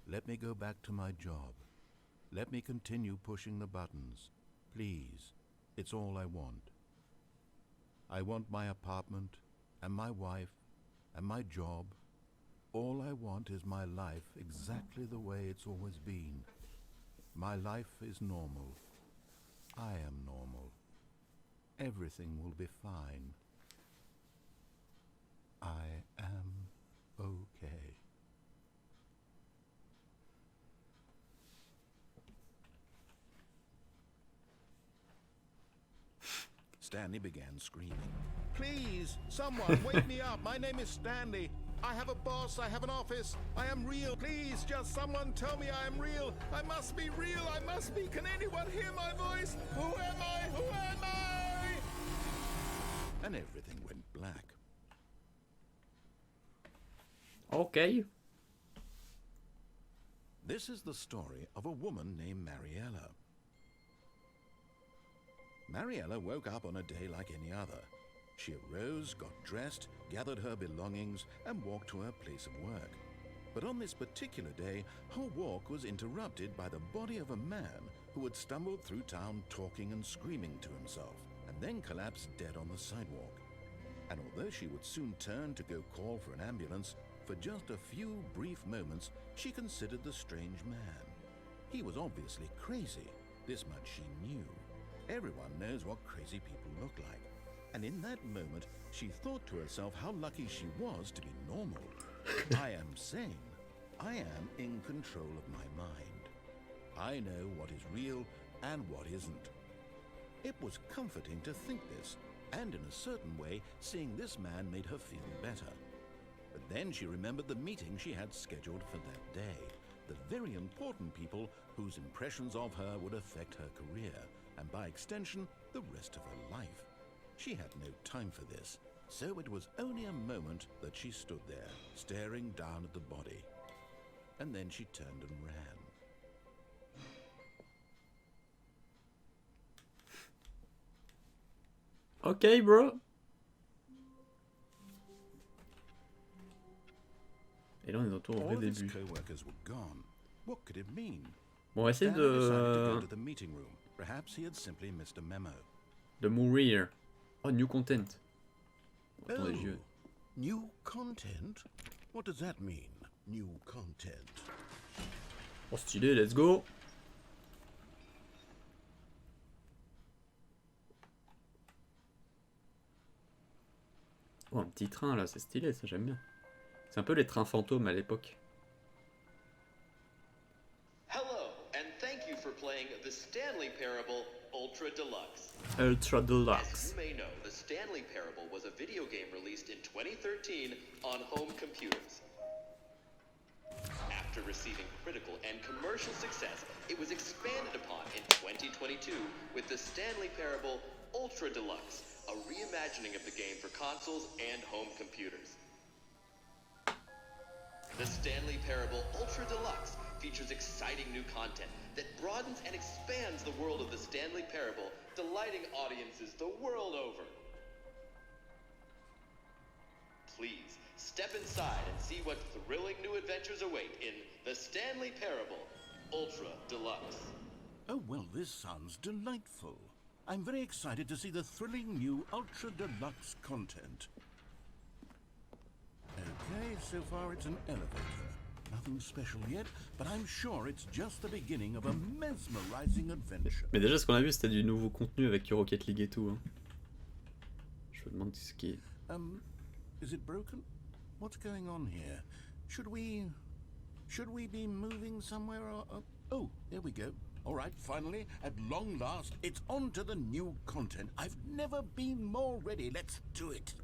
Let me go back to my job. Let me continue pushing the buttons. Please, it's all I want. I want my apartment, and my wife, and my job. All I want is my life exactly the way it's always been. My life is normal. I am normal. Everything will be fine. I am okay. Stanley began screaming. Please, someone, wake me up. My name is Stanley. I have a boss. I have an office. I am real. Please, just someone tell me I am real. I must be real. I must be. Can anyone hear my voice? Who am I? Who am I? and everything went black.
Ok.
This is the story of a woman named Mariella. Mariella woke up on a day like any other. She arose, got dressed, gathered her belongings, and walked to her place of work. But on this particular day, her walk was interrupted by the body of a man who had stumbled through town talking and screaming to himself, and then collapsed dead on the sidewalk. And although she would soon turn to go call for an ambulance, for just a few brief moments, she considered the strange man. He was obviously crazy. This much she knew. Everyone knows what crazy people look like. And in that moment, she thought to herself how lucky she was to be normal. I am sane. I am in control of my mind. I know what is real and what isn't. It was comforting to think this, and in a certain way, seeing this man made her feel better. But then she remembered the meeting she had scheduled for that day, the very important people whose impressions of her would affect her career, and by extension, the rest of her life. She had no time for this, so it was only a moment that she stood there, staring down at the body. And then she turned and ran.
Ok, bro. Et là, on est dans au vrai
All of his
début.
co-workers were gone. What could it mean?
Bon, on va essayer
Stanley decided to go
de...
to the meeting room. Perhaps he had simply missed a memo.
de mourir. Oh, new content. Attends les yeux.
New content? What does that mean? New content.
Oh, stylé, let's go. Oh, un petit train là, c'est stylé, ça j'aime bien. C'est un peu les trains fantômes à l'époque.
Hello, and thank you for playing the Stanley Parable Ultra Deluxe.
Ultra
As
Deluxe.
you may know, the Stanley Parable was a video game released in 2013 on home computers. After receiving critical and commercial success, it was expanded upon in 2022 with the Stanley Parable Ultra Deluxe, a reimagining of the game for consoles and home computers. The Stanley Parable Ultra Deluxe features exciting new content that broadens and expands the world of the Stanley Parable, delighting audiences the world over. Please, step inside and see what thrilling new adventures await in the Stanley Parable Ultra Deluxe.
Oh, well, this sounds delightful. I'm very excited to see the thrilling new Ultra Deluxe content. Okay, so far it's an elevator. Nothing special yet, but I'm sure it's just the beginning of a mesmerizing adventure.
Mais déjà, ce qu'on a vu, c'était du nouveau contenu avec Rocket League et tout. Hein. Je me demande ce qui est.
Is it broken? What's going on here? Should we be moving somewhere? Oh, there we go. All right, finally, at long last, it's on to the new content. I've never been more ready. Let's do it.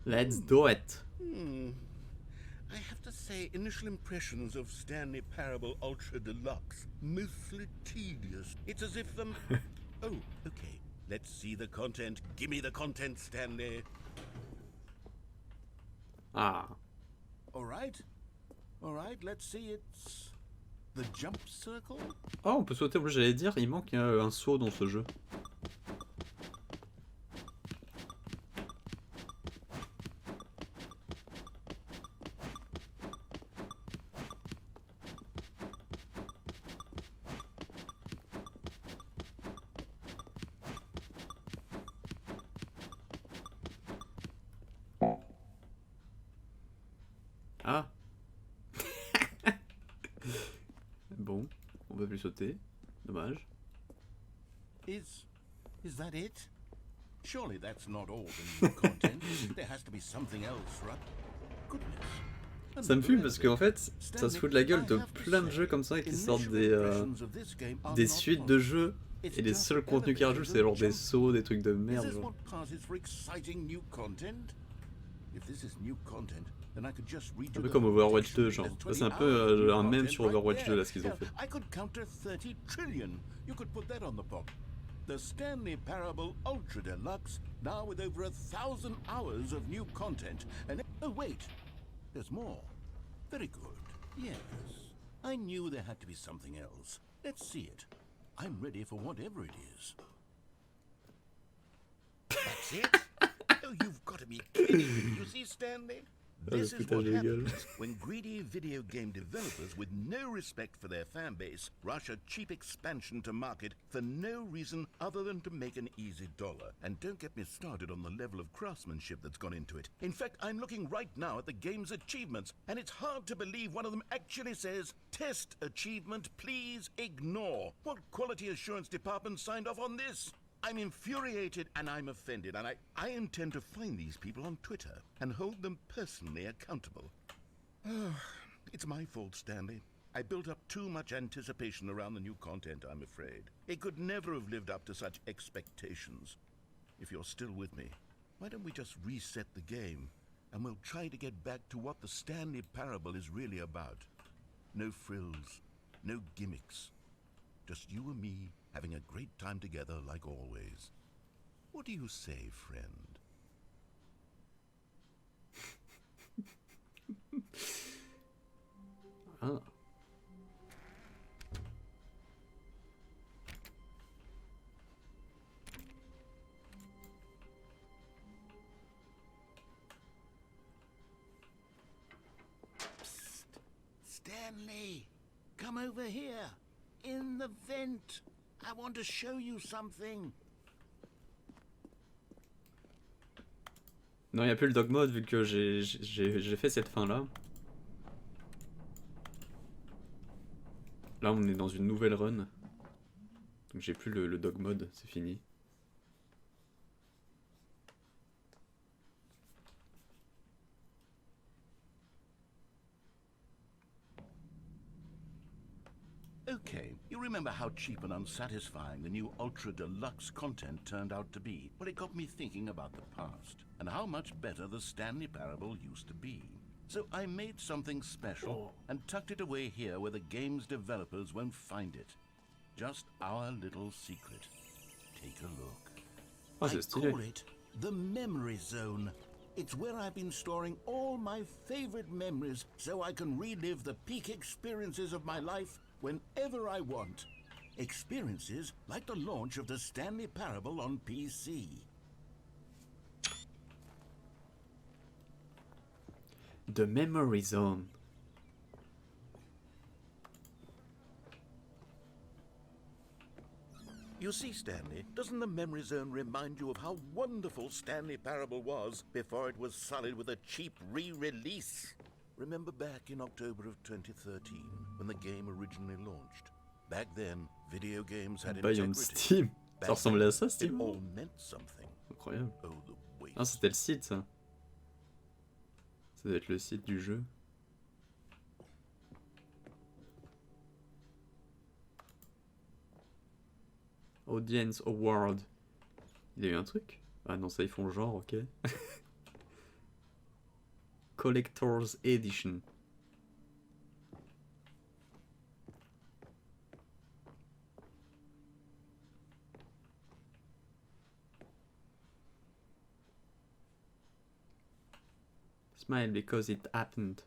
Let's do it.
I have to say, initial impressions of Stanley Parable Ultra Deluxe, mostly tedious. It's as if oh, okay. Let's see the content. Give me the content, Stanley.
Ah.
All right, let's see. It's the jump circle.
Oh, on peut sauter. Oui, j'allais dire, il manque un saut dans ce jeu. Ah. Bon, on peut plus sauter. Dommage.
Is that it? Surely that's not all the new content. There has to be something else, right? Goodness.
Ça me fume parce qu'en fait, ça se fout de la gueule de plein de jeux comme ça qui sortent des suites de jeux. Et les seuls contenus qu'ils rajoutent, c'est genre des sauts, des trucs de merde.
Is this
Genre.
what passes for exciting new content? If this is new content, then I could just read
Un
you
peu
the
comme
whole
Overwatch 2,
dictionary.
genre.
There's
C'est un
20
peu
hours of new
un meme
content
sur
right
Overwatch
there.
2 là ce qu'ils ont
Hell,
fait.
I could counter 30 trillion. You could put that on the pop. The Stanley Parable Ultra Deluxe, now with over 1,000 hours of new content. And oh wait, there's more. Very good. Yes. I knew there had to be something else. Let's see it. I'm ready for whatever it is. That's it? Oh, you've got to be kidding me. You see, Stanley? This is what happens when greedy video game developers with no respect for their fan base rush a cheap expansion to market for no reason other than to make an easy dollar. And don't get me started on the level of craftsmanship that's gone into it. In fact, I'm looking right now at the game's achievements, and it's hard to believe one of them actually says, "Test achievement, please ignore." What quality assurance department signed off on this? I'm infuriated and I'm offended, and I intend to find these people on Twitter and hold them personally accountable. It's my fault, Stanley. I built up too much anticipation around the new content, I'm afraid. It could never have lived up to such expectations. If you're still with me, why don't we just reset the game, and we'll try to get back to what the Stanley Parable is really about. No frills, no gimmicks. Just you and me having a great time together like always. What do you say, friend?
Ah.
Psst. Stanley, come over here. In the vent. I want to show you something.
Non, il n'y a plus le dog mode vu que j'ai fait cette fin là. Là, on est dans une nouvelle run. Donc j'ai plus le dog mode, c'est fini.
Okay, you remember how cheap and unsatisfying the new Ultra Deluxe content turned out to be? Well, it got me thinking about the past and how much better the Stanley Parable used to be. So I made something special and tucked it away here where the game's developers won't find it. Just our little secret. Take a look.
Oh,
I
c'est stylé.
call it the Memory Zone. It's where I've been storing all my favorite memories so I can relive the peak experiences of my life whenever I want. Experiences like the launch of the Stanley Parable on PC.
The Memory Zone.
You see, Stanley, doesn't the Memory Zone remind you of how wonderful Stanley Parable was before it was sullied with a cheap re-release? Remember back in October of 2013, when the game originally launched? Back then, video games had
Buy on
integrity.
Steam. Ça
Back
ressemblait à ça,
then,
Steam?
It all meant something.
Incroyable.
Oh, the waste.
Ah, c'était le site, ça. Ça doit être le site du jeu. Audience Award. Il y a eu un truc? Ah non, ça ils font genre, ok. Collector's Edition. Smile because it happened.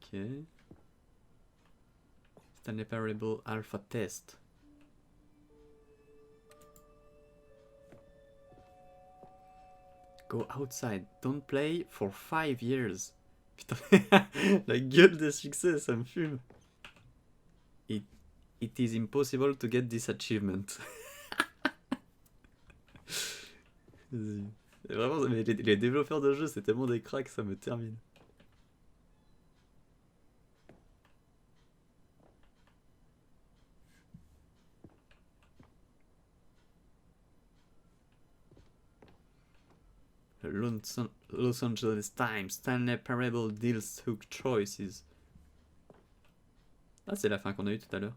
Ok. Stanley Parable Alpha Test. Go outside, don't play for 5 years. Putain, la gueule de succès, ça me fume. It is impossible to get this achievement. Vraiment, mais les développeurs de jeux, c'est tellement des cracks, ça me termine. Los Angeles Times, Stanley Parable deals hook choices. Ah, c'est la fin qu'on a eue tout à l'heure.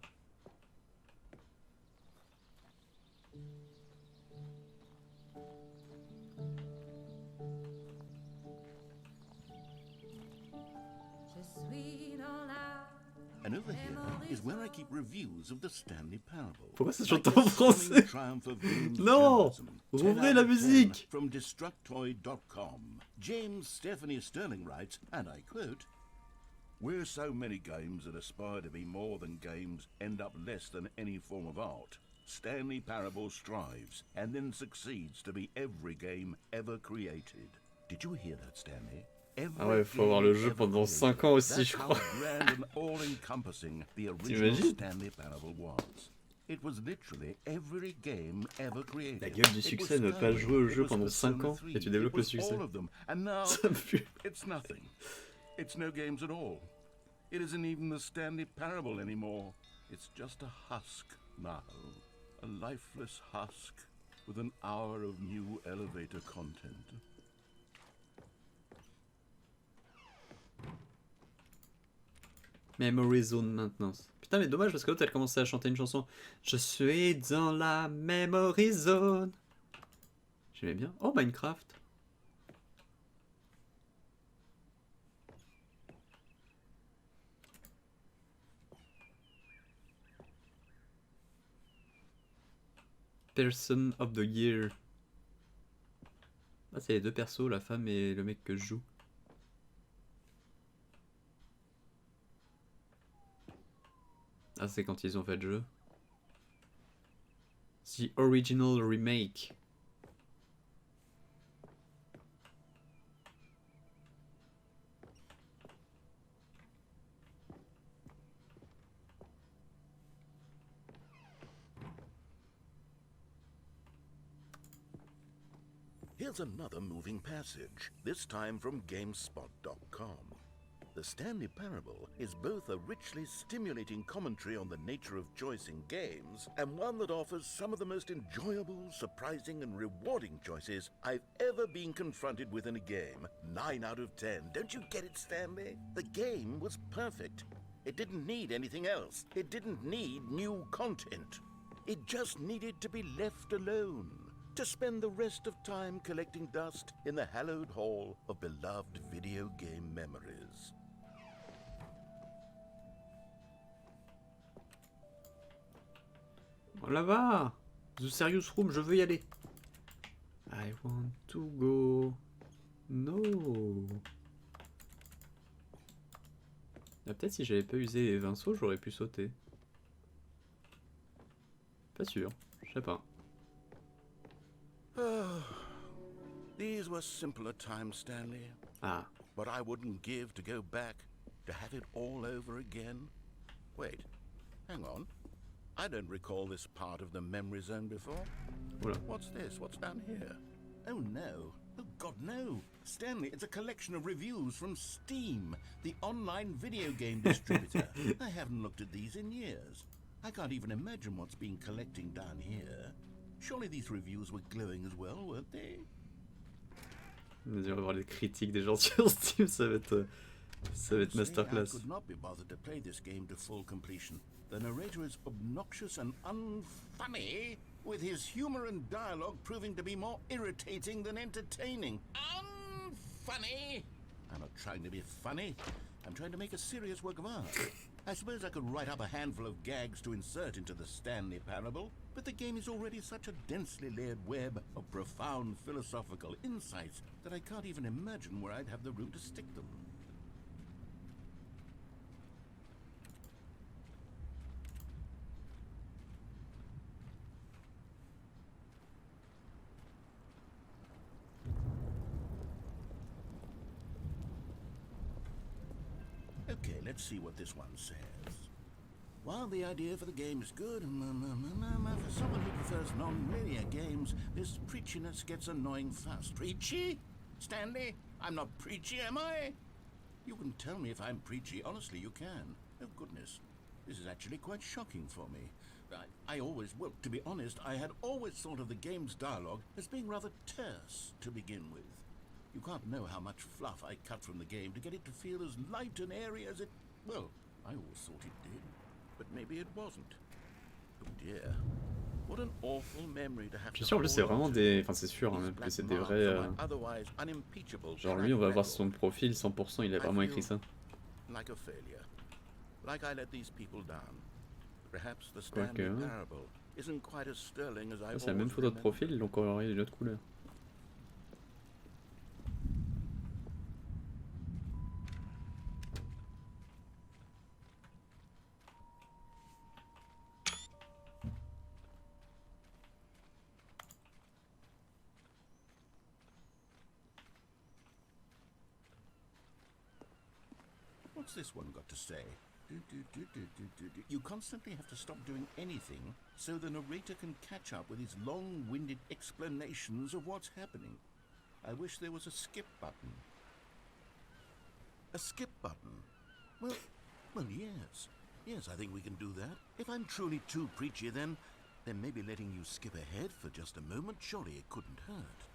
over here is where I keep reviews of the Stanley Parable.
Pourquoi ça
Like
chante
the
en français?
stunning triumph of games
Non!
journalism. 10
Rouvrez
out
la
of 10
musique!
From Destructoid.com. James Stephanie Sterling writes, and I quote, "Where so many games that aspire to be more than games end up less than any form of art, Stanley Parable strives and then succeeds to be every game ever created." Did you hear that, Stanley?
Ah ouais, faut avoir le jeu pendant 5 ans aussi, je crois.
Grand and all-encompassing the original Stanley Parable was. It was literally every game ever created.
La gueule du succès, ne pas jouer au jeu pendant 5 ans et tu développes le succès. Ça me fuit.
It's nothing. It's no games at all. It isn't even the Stanley Parable anymore. It's just a husk now. A lifeless husk with an hour of new elevator content.
Memory Zone maintenance. Putain, mais dommage parce que l'autre elle commençait à chanter une chanson. Je suis dans la Memory Zone. J'aimais bien. Oh, Minecraft. Person of the Year. Ah, c'est les deux persos, la femme et le mec que je joue. Ah, c'est quand ils ont fait le jeu. The Original Remake.
Here's another moving passage, this time from GameSpot.com. The Stanley Parable is both a richly stimulating commentary on the nature of choice in games, and one that offers some of the most enjoyable, surprising, and rewarding choices I've ever been confronted with in a game. 9 out of 10. Don't you get it, Stanley? The game was perfect. It didn't need anything else. It didn't need new content. It just needed to be left alone, to spend the rest of time collecting dust in the hallowed hall of beloved video game memories.
Oh là-bas! The Serious Room, je veux y aller. I want to go. No. Ah, peut-être si j'avais pas usé les 20 sauts, j'aurais pu sauter. Pas sûr, je sais pas.
These were simpler times, Stanley.
Ah.
But I wouldn't give to go back, to have it all over again. Wait, hang on. I don't recall this part of the memory zone before.
Oula.
What's this? What's down here? Oh no. Oh God, no. Stanley, it's a collection of reviews from Steam, the online video game distributor. I haven't looked at these in years. I can't even imagine what's been collecting down here. Surely these reviews were glowing as well, weren't they?
On va voir les critiques des gens sur Steam, ça va être masterclass.
I could not be bothered to play this game to full completion. The narrator is obnoxious and unfunny, with his humor and dialogue proving to be more irritating than entertaining. Unfunny? I'm not trying to be funny. I'm trying to make a serious work of art. I suppose I could write up a handful of gags to insert into the Stanley Parable, but the game is already such a densely layered web of profound philosophical insights that I can't even imagine where I'd have the room to stick them. Okay, let's see what this one says. While the idea for the game is good, for someone who prefers non-linear games, this preachiness gets annoying fast. Preachy? Stanley? I'm not preachy, am I? You can tell me if I'm preachy. Honestly, you can. Oh, goodness. This is actually quite shocking for me. Well, to be honest, I had always thought of the game's dialogue as being rather terse to begin with. You can't know how much fluff I cut from the game to get it to feel as light and airy as it... Well, I always thought it did, but maybe it wasn't. Oh dear. What an awful memory to have.
Je suis sûr, en plus, c'est vraiment des... Enfin, c'est sûr, hein, que c'est des vrais... Genre lui, on va voir son profil, 100%, il a vraiment écrit ça.
Like a failure. like I let these people down. Perhaps the
Quoique,
Stanley
hein.
Parable isn't quite as sterling as I
C'est la même
always
photo de
remembered.
profil, ils l'ont coloriée d'une autre couleur.
What's this one got to say? You constantly have to stop doing anything so the narrator can catch up with his long-winded explanations of what's happening. I wish there was a skip button. A skip button? Well, yes. Yes, I think we can do that. If I'm truly too preachy, then maybe letting you skip ahead for just a moment, surely it couldn't hurt.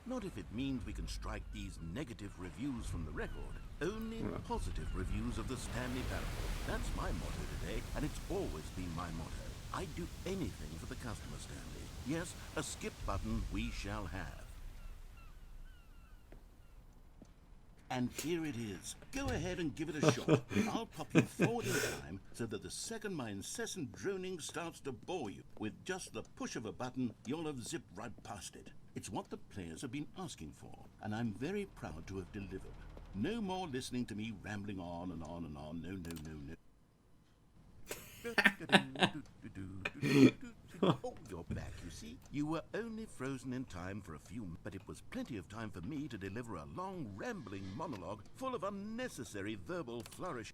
Not if it means we can strike these negative reviews from the record. Only positive reviews of the Stanley Parable. That's my motto today, and it's always been my motto. I'd do anything for the customer, Stanley. Yes, a skip button we shall have. And here it is. Go ahead and give it a shot. I'll pop you forward in time so that the second my incessant droning starts to bore you, with just the push of a button, you'll have zipped right past it. It's what the players have been asking for, and I'm very proud to have delivered. No more listening to me rambling on and on and on. No. Oh, you're back, you see. You were only frozen in time for a few, but it was plenty of time for me to deliver a long, rambling monologue full of unnecessary verbal flourish.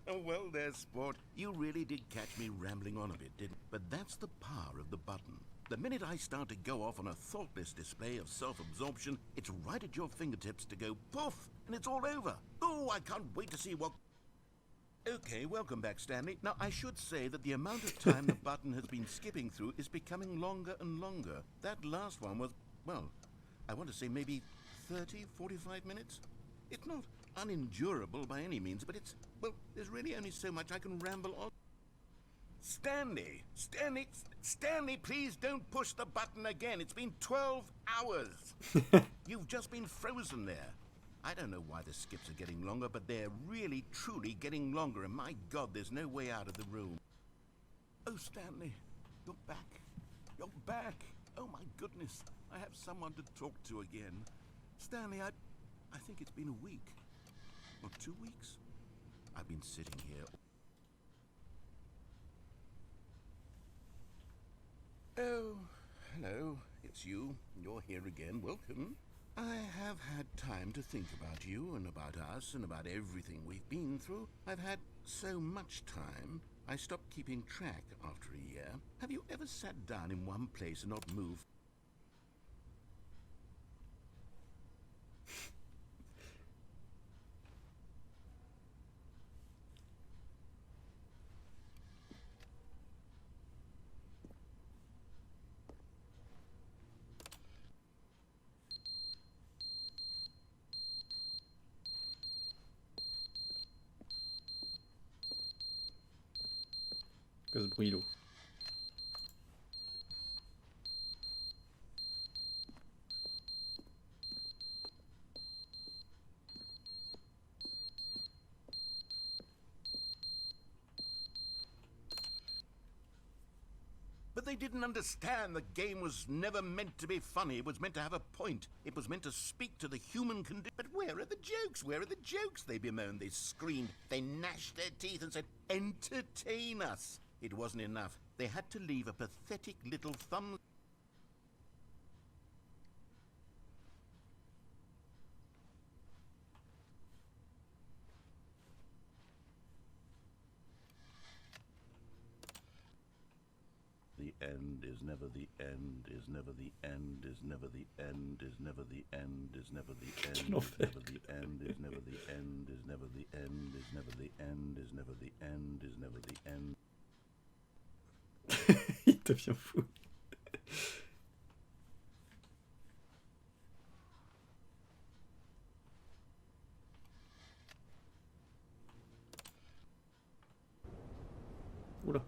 Well there, sport. You really did catch me rambling on a bit, didn't you? But that's the power of the button. The minute I start to go off on a thoughtless display of self-absorption, it's right at your fingertips to go poof, and it's all over. Oh, I can't wait to see what... Okay, welcome back, Stanley. Now, I should say that the amount of time the button has been skipping through is becoming longer and longer. That last one was, well, I want to say maybe 30, 45 minutes? It's not unendurable by any means, but it's, well, there's really only so much I can ramble on. Stanley, please don't push the button again. It's been 12 hours. You've just been frozen there. I don't know why the skips are getting longer, but they're really, truly getting longer, and my God, there's no way out of the room. Oh, Stanley, you're back. You're back. Oh, my goodness. I have someone to talk to again. Stanley, I think it's been a week. Or 2 weeks. I've been sitting here. Oh, hello. It's you. You're here again. Welcome. I have had time to think about you and about us and about everything we've been through. I've had so much time, I stopped keeping track after a year. Have you ever sat down in one place and not moved?
Que ce bruit-là.
But they didn't understand the game was never meant to be funny. It was meant to have a point. It was meant to speak to the human condition. But where are the jokes? Where are the jokes? They bemoaned, they screamed, they gnashed their teeth and said, entertain us. It wasn't enough. They had to leave a pathetic little thumb. The end is never the end, is never the end, is never the end, is never the end, is never the end, is never the end, is never the end, is never the end, is never the end, is never the end, is never the end.
Il devient fou. Oula.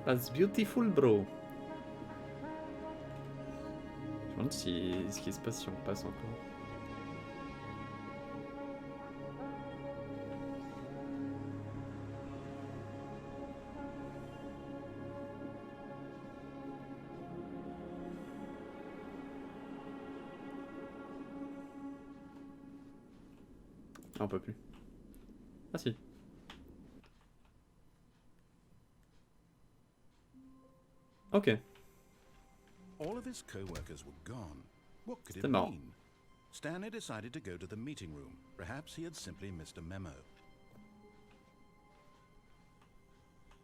That's beautiful, bro. Je me demande ce qui se passe si on passe encore. Ah, on peut plus. Ah si. Ok.
All of his co-workers were gone. What could it
C'était marrant.
mean? Stanley decided to go to the meeting room. Perhaps he had simply missed a memo.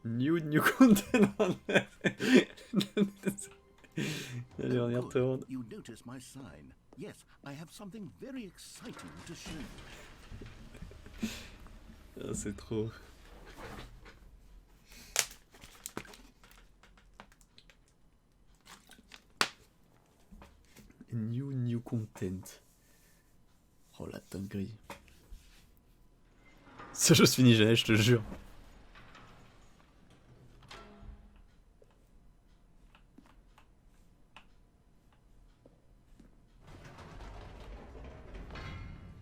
New content on there. Allez, on y
Good.
retourne.
You notice my sign. Yes, I have something very exciting to show you.
Ah, c'est trop. New content. Oh la dinguerie. Ce jeu se finit jamais, je te jure.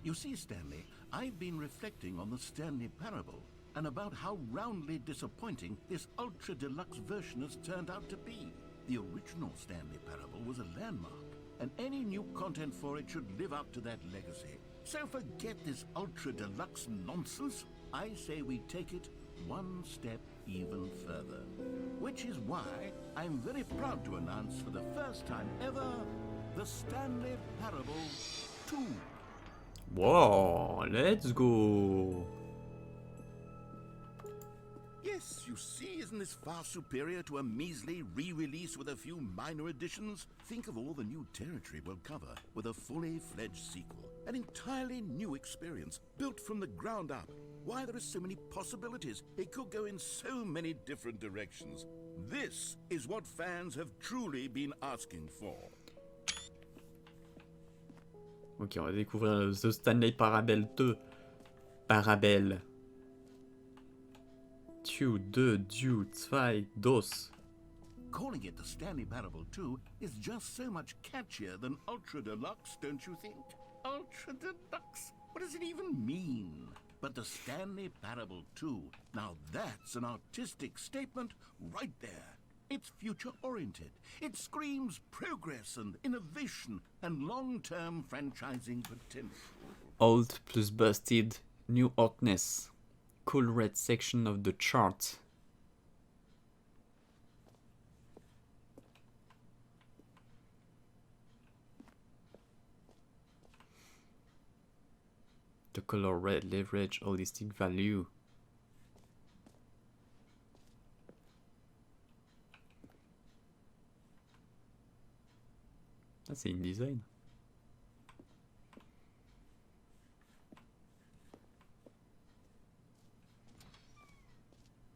You see, Stanley, I've been reflecting on the Stanley Parable and about how roundly disappointing this ultra deluxe version has turned out to be. The original Stanley Parable was a landmark, and any new content for it should live up to that legacy. So forget this ultra deluxe nonsense. I say we take it one step even further. Which is why I'm very proud to announce for the first time ever, the Stanley Parable 2.
Wow, let's go.
Yes, you see, isn't this far superior to a measly re-release with a few minor additions? Think of all the new territory we'll cover with a fully fledged sequel. An entirely new experience, built from the ground up. Why, there are so many possibilities. It could go in so many different directions. This is what fans have truly been asking for.
Ok, on va découvrir The Stanley Parable 2. Parable. 2, 2, 2, 2.
Calling it the Stanley Parable 2 is just so much catchier than Ultra Deluxe, don't you think? Ultra Deluxe? What does it even mean? But the Stanley Parable 2, now that's an artistic statement right there. It's future-oriented. It screams progress and innovation and long-term franchising potential.
Old plus busted, new hotness. Cool red section of the chart. The color red leverage holistic value. Ah, c'est InDesign.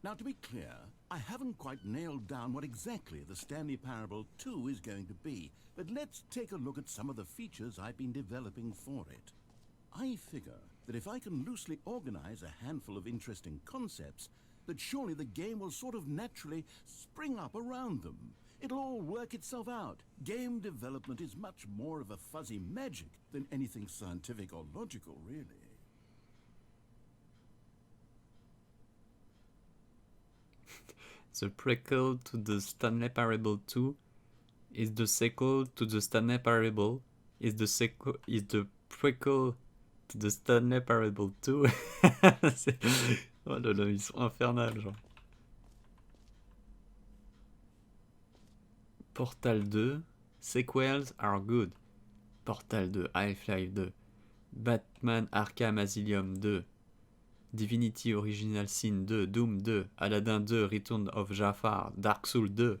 Now, to be clear, I haven't quite nailed down what exactly the Stanley Parable 2 is going to be, but let's take a look at some of the features I've been developing for it. I figure that if I can loosely organize a handful of interesting concepts, that surely the game will sort of naturally spring up around them. It'll all work itself out. Game development is much more of a fuzzy magic than anything scientific or logical, really.
The prequel to the Stanley Parable 2 is the sequel to the Stanley Parable is the prequel to the Stanley Parable 2. Oh là là, ils sont infernales, genre. Portal 2, sequels are good. Portal 2, Half-Life 2, Batman Arkham Asylum 2, Divinity Original Sin 2, Doom 2, Aladdin 2, Return of Jafar, Dark Souls 2.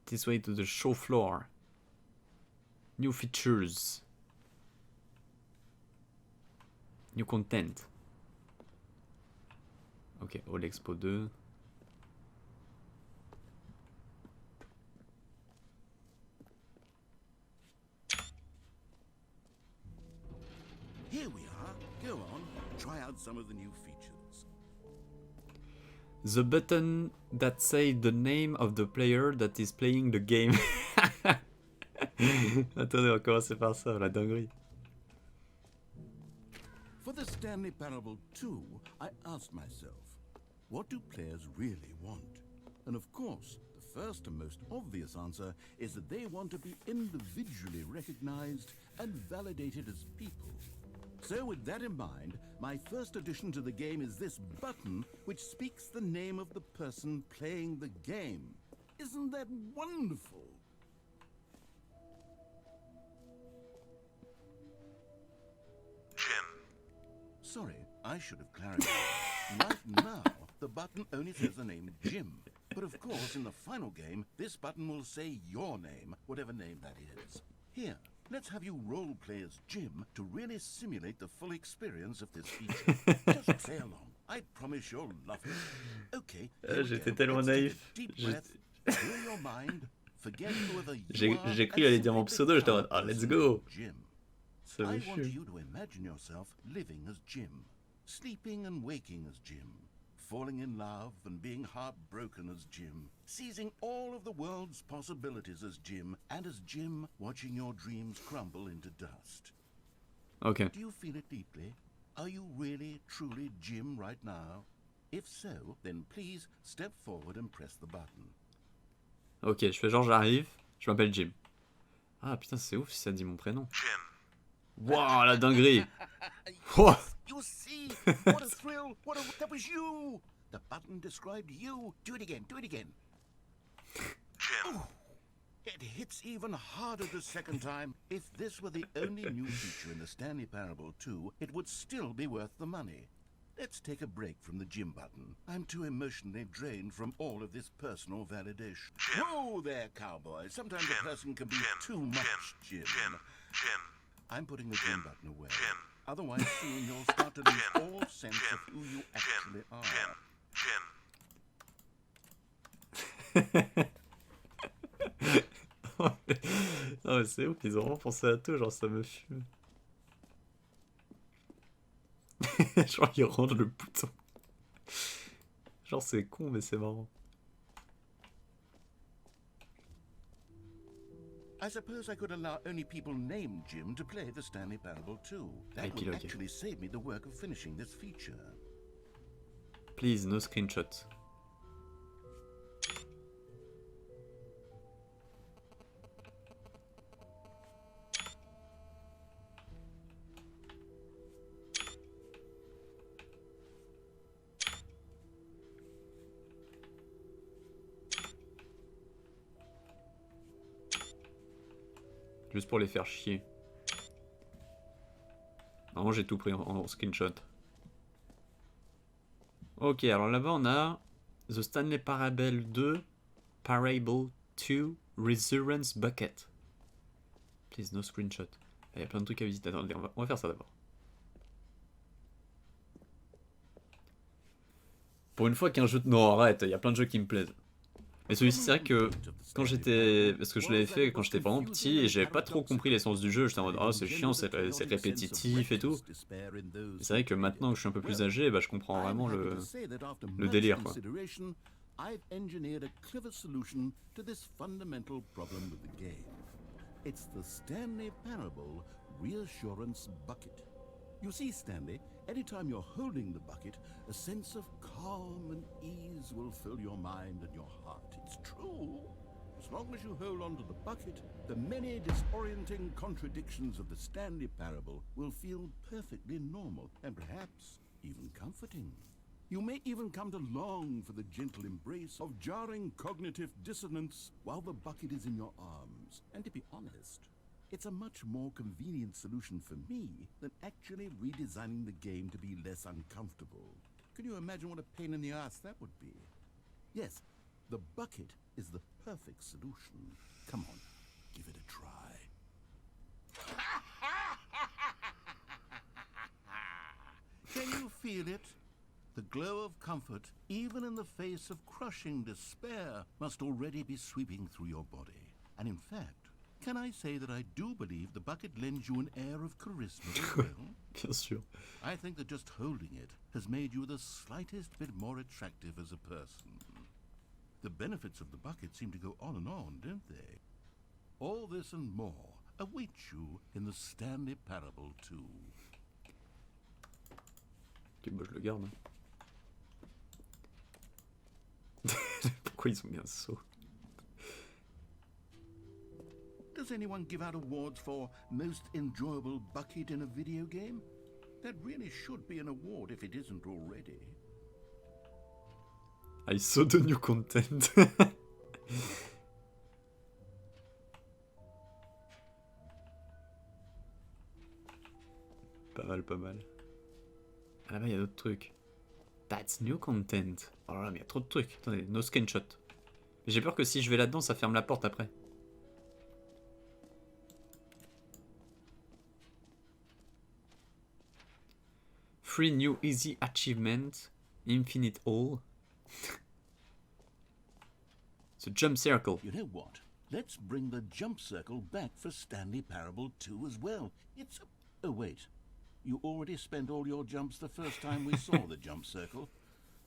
This way to the show floor. New features. New content. Ok, All Expo 2.
Here we are. Go on, try out some of the new features.
The button that says the name of the player that is playing the game. Attendez, on va commencer par ça, la dinguerie.
For the Stanley Parable 2, I asked myself, what do players really want? And of course, the first and most obvious answer is that they want to be individually recognized and validated as people. So with that in mind, my first addition to the game is this button which speaks the name of the person playing the game. Isn't that wonderful?
Jim.
Sorry, I should have clarified. Right now, the button only says the name Jim. But of course, in the final game, this button will say your name, whatever name that is. Here, let's have you role-play as Jim to really simulate the full experience of this feature. Just play along. I promise you'll love it. Okay, here we
J'étais
go.
tellement
Let's take a
naïf.
deep breath, clear your mind, forget whoever you are,
J'ai cru
and
aller dire mon
simulate
pseudo, j'étais en mode,
the
ah, let's
person
go.
of Jim.
Ça
I
me
want
fume.
you to imagine yourself living as Jim, sleeping and waking as Jim, falling in love and being heartbroken as Jim, seizing all of the world's possibilities as Jim, and as Jim watching your dreams crumble into dust.
Ok.
Do you feel it deeply? Are you really, truly Jim right now? If so, then please step forward and press the button.
Ok, je fais genre j'arrive, je m'appelle Jim. Ah putain, c'est ouf si ça dit mon prénom.
Jim.
Waouh, la dinguerie. Wouah.
You see, what a thrill! That was you! The button described you. Do it again, do it again.
Jim.
It hits even harder the second time. If this were the only new feature in the Stanley Parable 2, it would still be worth the money. Let's take a break from the Jim button. I'm too emotionally drained from all of this personal validation.
Jim.
Whoa there, cowboy. Sometimes
Jim.
a person can be
Jim.
too much, Jim.
Jim.
I'm putting the Jim button away.
Jim.
Otherwise, soon you'll start to lose
Jim.
all sense
Jim.
of who you actually are.
Jim.
Non mais c'est ouf, ils ont vraiment pensé à tout, genre ça me fume. Genre ils rangent le bouton. Genre c'est con mais c'est marrant.
I suppose I could allow only people named Jim to play the Stanley Parable 2. That
Okie
would
dokie.
actually save me the work of finishing this feature.
Please, no screenshot. Juste pour les faire chier. Normalement j'ai tout pris en screenshot. Ok, alors là-bas on a The Stanley Parable 2, Parable 2, Resurrence Bucket. Please, no screenshot. Il y a plein de trucs à visiter. Attendez, on va faire ça d'abord. Pour une fois qu'un jeu... Non, arrête, il y a plein de jeux qui me plaisent. Mais celui-ci, c'est vrai que quand j'étais... Parce que je l'avais fait quand j'étais vraiment petit et j'avais pas trop compris l'essence du jeu. J'étais en mode, oh c'est chiant, c'est répétitif et tout. Et c'est vrai que maintenant que je suis un peu plus âgé, bah, je comprends vraiment le délire, quoi.
I've engineered a clever solution to this fundamental problem with the game.
It's the Stanley Parable Reassurance Bucket. You see, Stanley, anytime you're holding the bucket, a sense of calm and ease will fill your mind and your heart. It's true. As long as you hold on to the bucket, the many disorienting contradictions of the Stanley Parable will feel perfectly normal and perhaps even comforting. You may even come to long for the gentle embrace of jarring cognitive dissonance while the bucket is in your arms. And to be honest, it's a much more convenient solution for me than actually redesigning the game to be less uncomfortable. Can you imagine what a pain in the ass that would be? Yes, the bucket is the perfect solution. Come on, give it a try. Can you feel it? The glow of comfort, even in the face of crushing despair, must already be sweeping through your body. And in fact, can I say that I do believe the bucket lends you an air of charisma as well?
Bien sûr.
I think that just holding it has made you the slightest bit more attractive as a person. The benefits of the bucket seem to go on and on, don't they? All this and more await you in the Stanley Parable 2.
Ok, bah je le garde. Pourquoi ils ont mis un saut?
Does anyone give out awards for most enjoyable bucket in a video game? That really should be an award if it isn't already.
I saw the new content. Pas mal, pas mal. Ah là-bas, il y a d'autres trucs. That's new content. Oh là là, mais il y a trop de trucs. Attendez, no screenshot. J'ai peur que si je vais là-dedans, ça ferme la porte après. Free new easy achievement. Infinite all. The jump circle.
You know what? Let's bring the jump circle back for Stanley Parable 2 as well. It's a... Oh, wait. You already spent all your jumps the first time we saw the jump circle.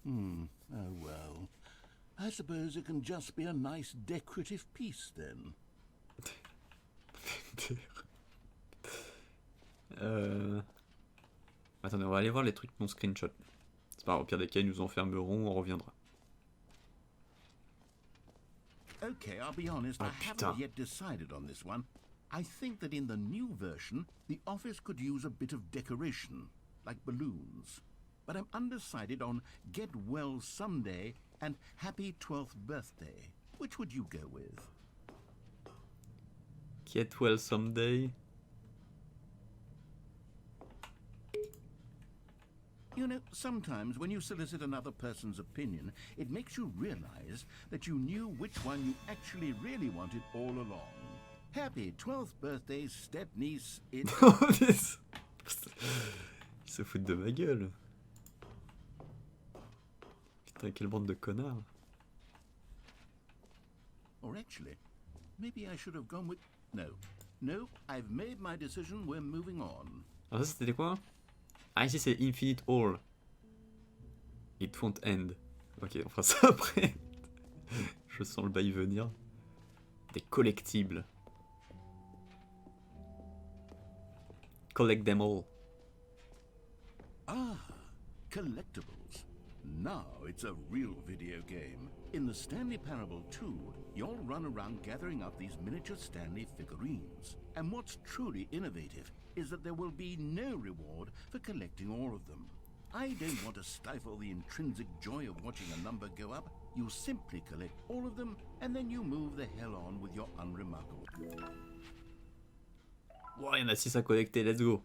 Oh well. I suppose it can just be a nice decorative piece then.
Attendez, on va aller voir les trucs non screenshot. C'est pas grave, au pire des cas, ils nous enfermeront, on reviendra.
Okay, I'll be honest, I haven't yet decided on this one. I think that in the new version, the office could use a bit of decoration, like balloons. But I'm undecided on Get Well Someday and Happy 12th Birthday. Which would you go with?
Get well someday.
You know, sometimes when you solicit another person's opinion, it makes you realize that you knew which one you actually really wanted all along. Happy 12th birthday, step-niece, it...
Ils se foutent de ma gueule. Putain, quelle bande de connards.
Or actually, maybe I should have gone with... No, I've made my decision, we're moving on.
Alors ça, c'était quoi? Ah, ici, c'est Infinite All. It won't end. Ok, on fera ça après. Je sens le bail venir. Des collectibles. Collect them all.
Ah, collectibles. Now it's a real video game. In the Stanley Parable 2, you'll run around gathering up these miniature Stanley figurines. And what's truly innovative is that there will be no reward for collecting all of them. I don't want to stifle the intrinsic joy of watching a number go up. You simply collect all of them, and then you move the hell on with your unremarkable...
Wow, il y en a 6 à collecter, let's go.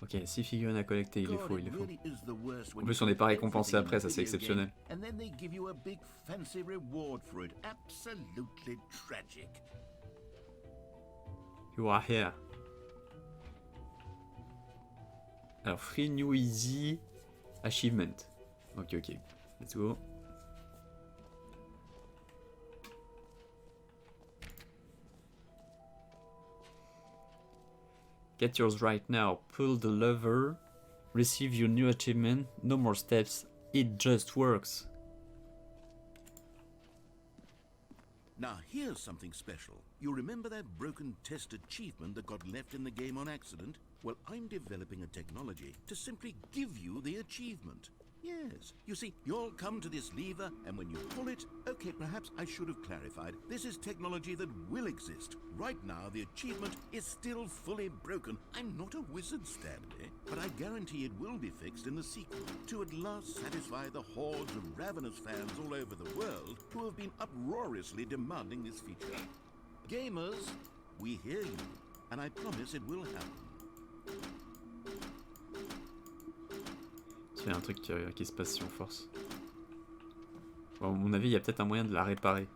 Ok, 6 figurines à collecter, il les faut. En plus, on n'est pas récompensé après, ça c'est exceptionnel.
And then they give you a big fancy reward for it. Absolutely tragic.
You are here. Alors, free new easy achievement. Ok, let's go. Get yours right now. Pull the lever. Receive your new achievement. No more steps. It just works.
Now here's something special. You remember that broken test achievement that got left in the game on accident? Well, I'm developing a technology to simply give you the achievement. Yes. You see, you'll come to this lever, and when you pull it... Okay, perhaps I should have clarified. This is technology that will exist. Right now, the achievement is still fully broken. I'm not a wizard, Stanley, but I guarantee it will be fixed in the sequel to at last satisfy the hordes of ravenous fans all over the world who have been uproariously demanding this feature. Gamers, we hear you, and I promise it will happen.
Il y a un truc qui se passe si on force. Bon, à mon avis, il y a peut-être un moyen de la réparer.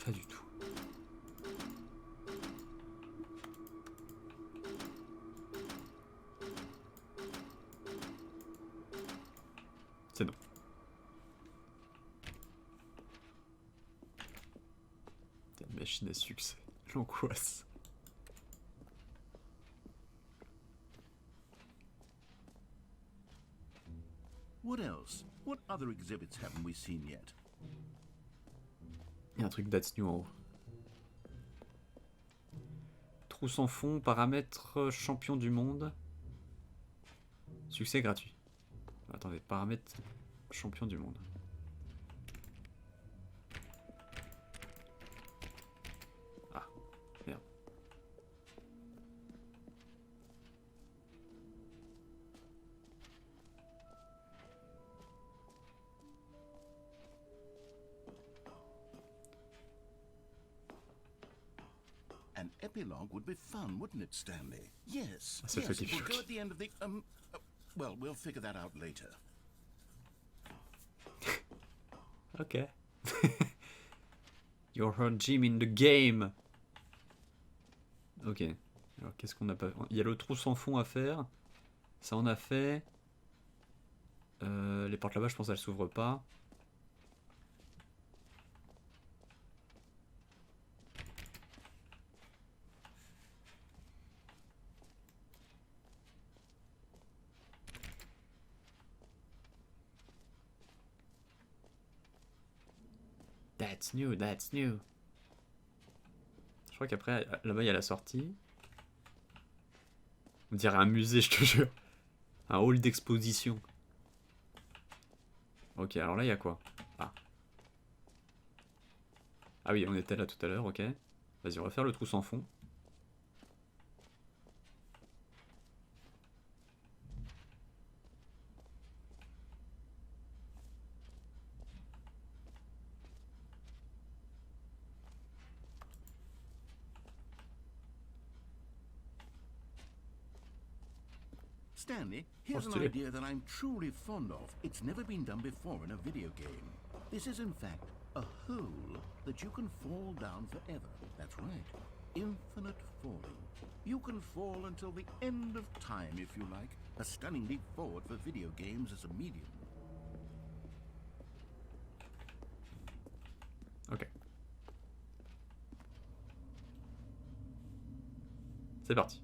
Pas du tout. C'est non. C'est une machine à succès. L'angoisse.
What else? What other exhibits haven't we seen yet?
Il y a un truc that's new en haut. Trou sans fond, paramètres champion du monde. Succès gratuit. Attendez, paramètres champion du monde. Ah, merde.
An epilogue would be fun, wouldn't it, Stanley? Yes.
C'est
Yes,
toi qui
it will
fuck.
go at the end of the well, we'll figure that out later.
Ok. You're her gym in the game. Ok. Alors qu'est-ce qu'on n'a pas... Il y a le trou sans fond à faire. Ça on a fait. Les portes là-bas, je pense qu'elles s'ouvrent pas. That's new, that's new. Je crois qu'après, là-bas, il y a la sortie. On dirait un musée, je te jure. Un hall d'exposition. Ok, alors là, il y a quoi? Ah. Ah oui, on était là tout à l'heure, ok. Vas-y, on va faire le trou sans fond.
Stanley, here's an
stylé.
idea that I'm truly fond of. It's never been done before in a video game. This is, in fact, a hole that you can fall down forever. That's right. Infinite falling. You can fall until the end of time, if you like. A stunning leap forward for video games as a medium.
Ok. C'est parti.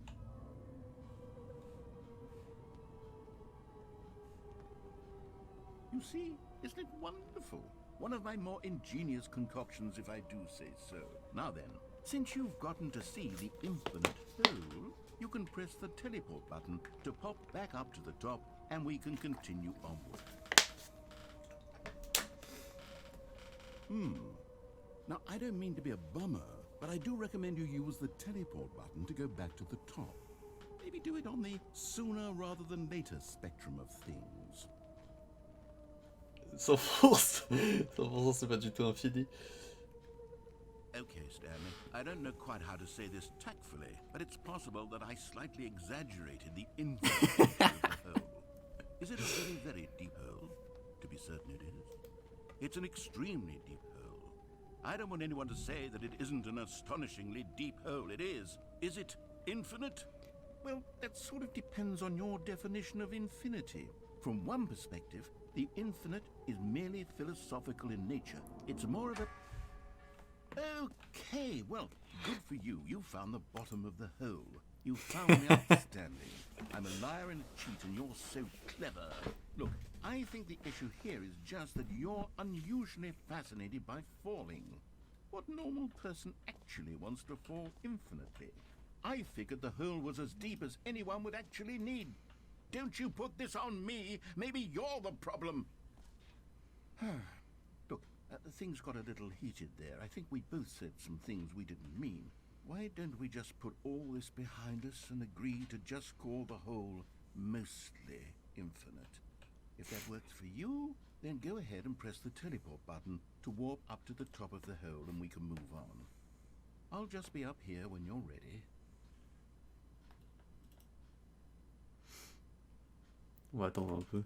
You see, isn't it wonderful? One of my more ingenious concoctions, if I do say so. Now then, since you've gotten to see the infinite hole, you can press the teleport button to pop back up to the top, and we can continue onward. Now, I don't mean to be a bummer, but I do recommend you use the teleport button to go back to the top. Maybe do it on the sooner rather than later spectrum of things.
100%, 100% c'est pas du tout infini.
Okay, Stanley, I don't know quite how to say this tactfully, but it's possible that I slightly exaggerated the infinite of the hole. Is it a very, very deep hole? To be certain it is. It's an extremely deep hole. I don't want anyone to say that it isn't an astonishingly deep hole. It is. Is it infinite? Well, that sort of depends on your definition of infinity. From one perspective, the infinite is merely philosophical in nature. It's more of a... Okay, well, good for you. You found the bottom of the hole. You found me outstanding. I'm a liar and a cheat, and you're so clever. Look, I think the issue here is just that you're unusually fascinated by falling. What normal person actually wants to fall infinitely? I figured the hole was as deep as anyone would actually need. Don't you put this on me. Maybe you're the problem. Look, things got a little heated there. I think we both said some things we didn't mean. Why don't we just put all this behind us and agree to just call the hole mostly infinite? If that works for you, then go ahead and press the teleport button to warp up to the top of the hole and we can move on. I'll just be up here when you're ready.
On va attendre un peu.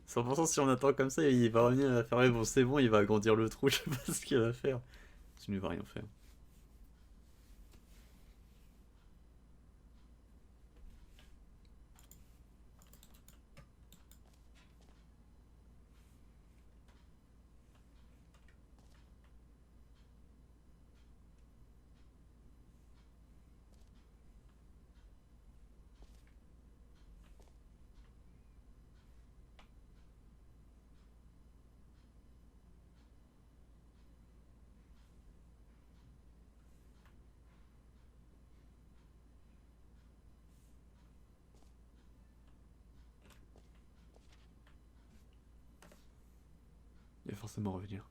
Cent pour cent si on attend comme ça, il va revenir, il va faire ouais, bon c'est bon, il va agrandir le trou, je sais pas ce qu'il va faire. Il ne va rien faire. Il va forcément revenir.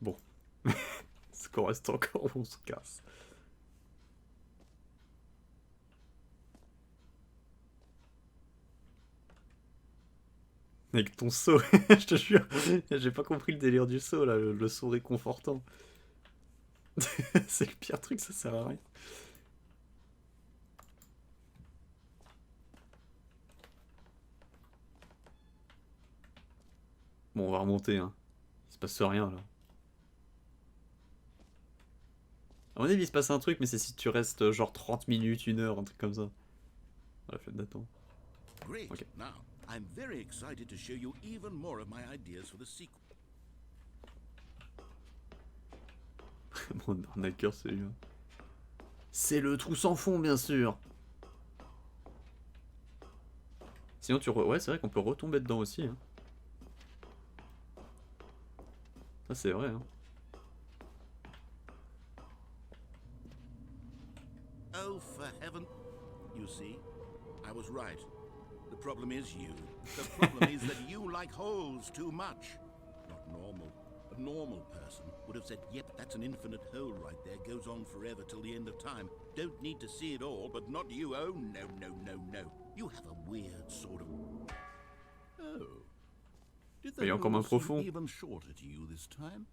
Bon. Ce qu'on reste encore, on se casse. Avec ton saut, je te jure, j'ai pas compris le délire du saut là, le saut réconfortant. C'est le pire truc, ça sert à rien. Bon, on va remonter, hein. Il se passe rien là. À mon avis, il se passe un truc, mais c'est si tu restes genre 30 minutes, 1 heure, un truc comme ça. La fête d'attente.
Great.
Okay.
Now, I'm very excited to show you even more of my ideas for the sequel.
Mon arnaqueur, c'est lui. C'est le trou sans fond, bien sûr. Sinon, ouais, c'est vrai qu'on peut retomber dedans aussi. Hein. Ça, c'est vrai. Hein.
Oh, for heaven. You see, I was right. The problem is you. The problem is that you like holes too much. Not normal. A normal person would have said, yep, that's an infinite hole right there. Goes on forever till the end of time. Don't need to see it all, but not you. Oh, no, no, no, no. You have a weird sort of... Oh. Did the hole seem even shorter to you this time?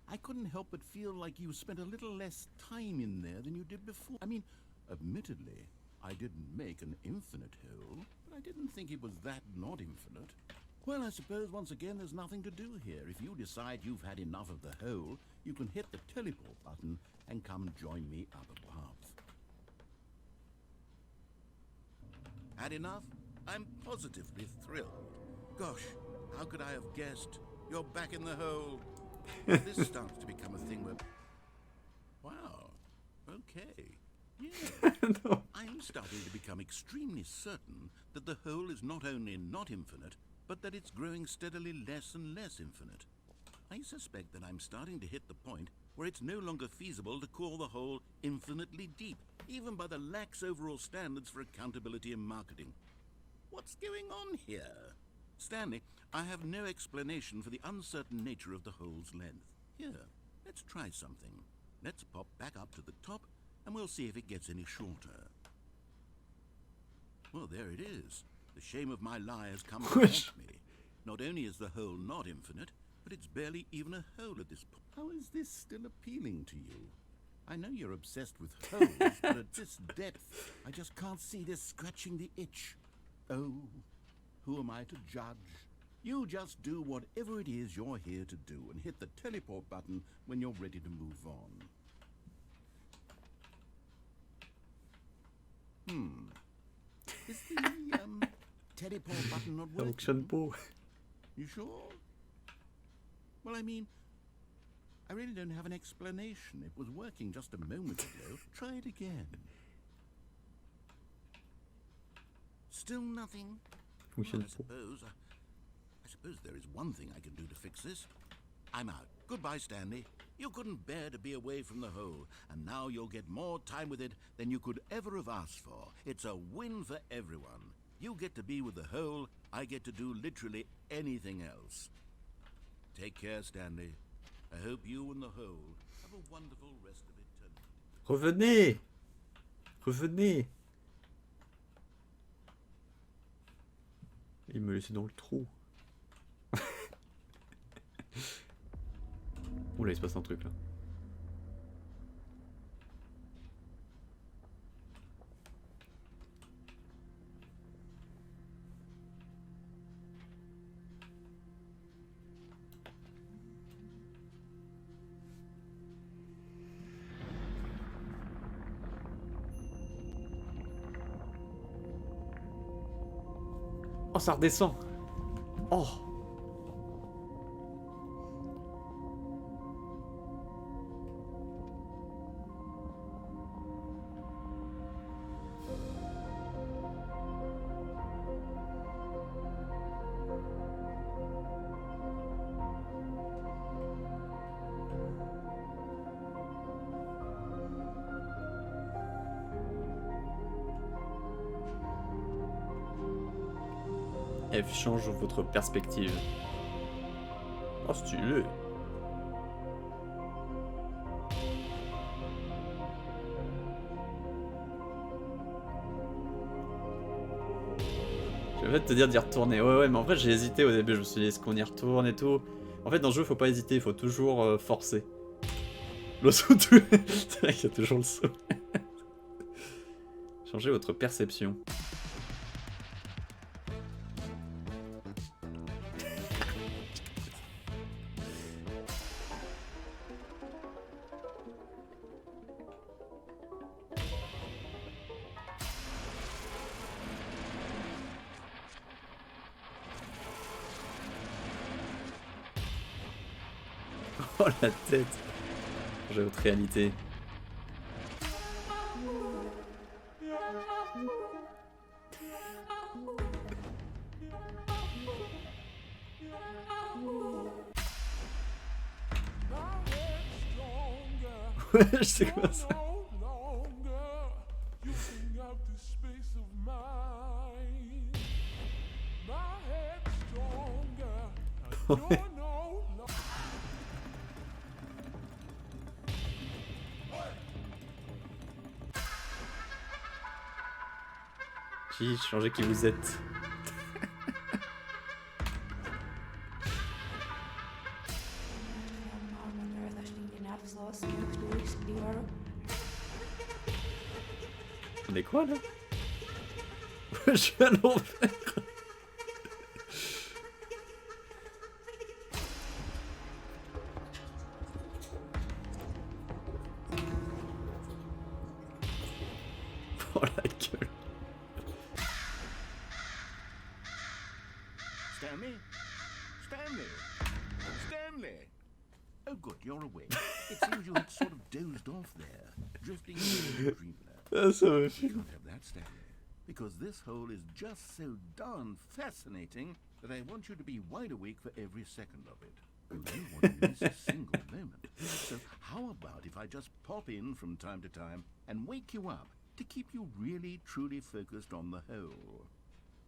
I couldn't help but feel like you spent a little less time in there than you did before. I mean, admittedly, I didn't make an infinite hole, but I didn't think it was that not infinite. Well, I suppose once again there's nothing to do here. If you decide you've had enough of the hole, you can hit the teleport button and come join me up above. Had enough? I'm positively thrilled. Gosh, how could I have guessed? You're back in the hole. This starts to become a thing where... Wow. Okay. Yeah.
No.
I'm starting to become extremely certain that the hole is not only not infinite, but that it's growing steadily less and less infinite. I suspect that I'm starting to hit the point where it's no longer feasible to call the hole infinitely deep, even by the lax overall standards for accountability and marketing. What's going on here? Stanley, I have no explanation for the uncertain nature of the hole's length. Here, let's try something. Let's pop back up to the top, and we'll see if it gets any shorter. Well, there it is. The shame of my lie has come to haunt me. Not only is the hole not infinite, but it's barely even a hole at this point. How is this still appealing to you? I know you're obsessed with holes, but at this depth, I just can't see this scratching the itch. Oh, who am I to judge? You just do whatever it is you're here to do and hit the teleport button when you're ready to move on. Is the teleport button not
Ça fonctionne
working?
pas.
You sure? Well, I mean, I really don't have an explanation. It was working just a moment ago. Try it again. Still nothing?
Fonctionne
Well,
pas.
I suppose there is one thing I can do to fix this. I'm out. Goodbye, Stanley. You couldn't bear to be away from the hole, and now you'll get more time with it than you could ever have asked for. It's a win for everyone. You get to be with the hole, I get to do literally anything else. Take care, Stanley. I hope you and the hole have a wonderful rest of eternity.
Revenez! Revenez! Il me laissait dans le trou. Oula, il se passe un truc là. Oh, ça redescend. Oh. F change votre perspective. Oh, stylé. Je vais te dire d'y retourner. Ouais, mais en vrai, j'ai hésité au début. Je me suis dit, est-ce qu'on y retourne et tout. En fait, dans le jeu, faut pas hésiter. Il faut toujours forcer. Le saut, tout. C'est vrai qu'il y a toujours le saut. Changez votre perception. Oh la tête. J'ai votre réalité. Ouais, je sais quoi ça. Ouais. J'ai changé qui vous êtes. On est quoi là? Je suis à l'envers. Oh la gueule.
Stanley? Stanley? Stanley? Oh, good, you're awake. It seems you had sort of dozed off there, drifting into dreamland.
Ah, ça me
You
fait.
can't have that, Stanley, because this hole is just so darn fascinating that I want you to be wide awake for every second of it. You don't want to miss a single moment. So how about if I just pop in from time to time and wake you up to keep you really, truly focused on the hole?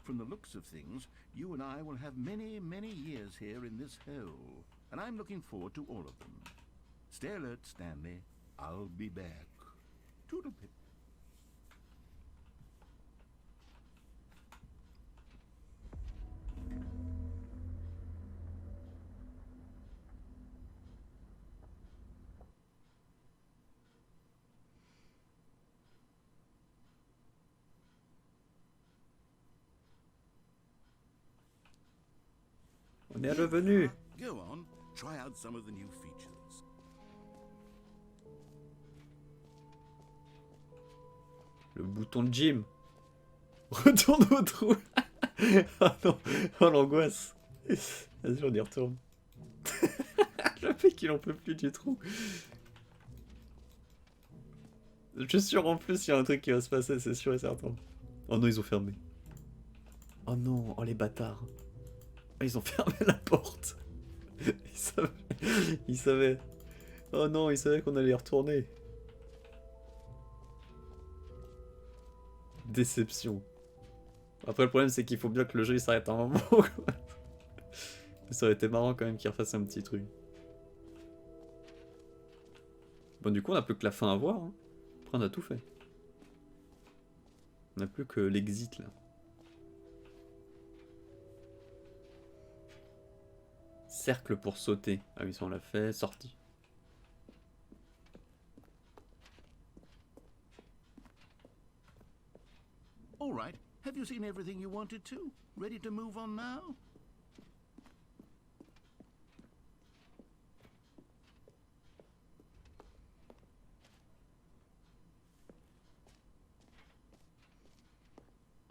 From the looks of things, you and I will have many, many years here in this hole, and I'm looking forward to all of them. Stay alert, Stanley. I'll be back. Toodle-pip.
On est revenu.
Go on, try out some of the new features.
Le bouton de gym. Retourne au trou. Ah non, oh l'angoisse. Vas-y, on y retourne. Le mec, il en peut plus du trou. Je suis sûr, en plus, il y a un truc qui va se passer, c'est sûr et certain. Oh non, ils ont fermé. Oh non, oh les bâtards. Ils ont fermé la porte. Ils savaient. Oh non, ils savaient qu'on allait y retourner. Déception. Après, le problème, c'est qu'il faut bien que le jeu il s'arrête un moment. Mais ça aurait été marrant quand même qu'il refasse un petit truc. Bon, du coup, on n'a plus que la fin à voir. Hein. Après, on a tout fait. On n'a plus que l'exit là. Cercle pour sauter. Ah oui, ça on l'a fait. Sortie.
All right, have you seen everything you wanted to? Ready to move on now?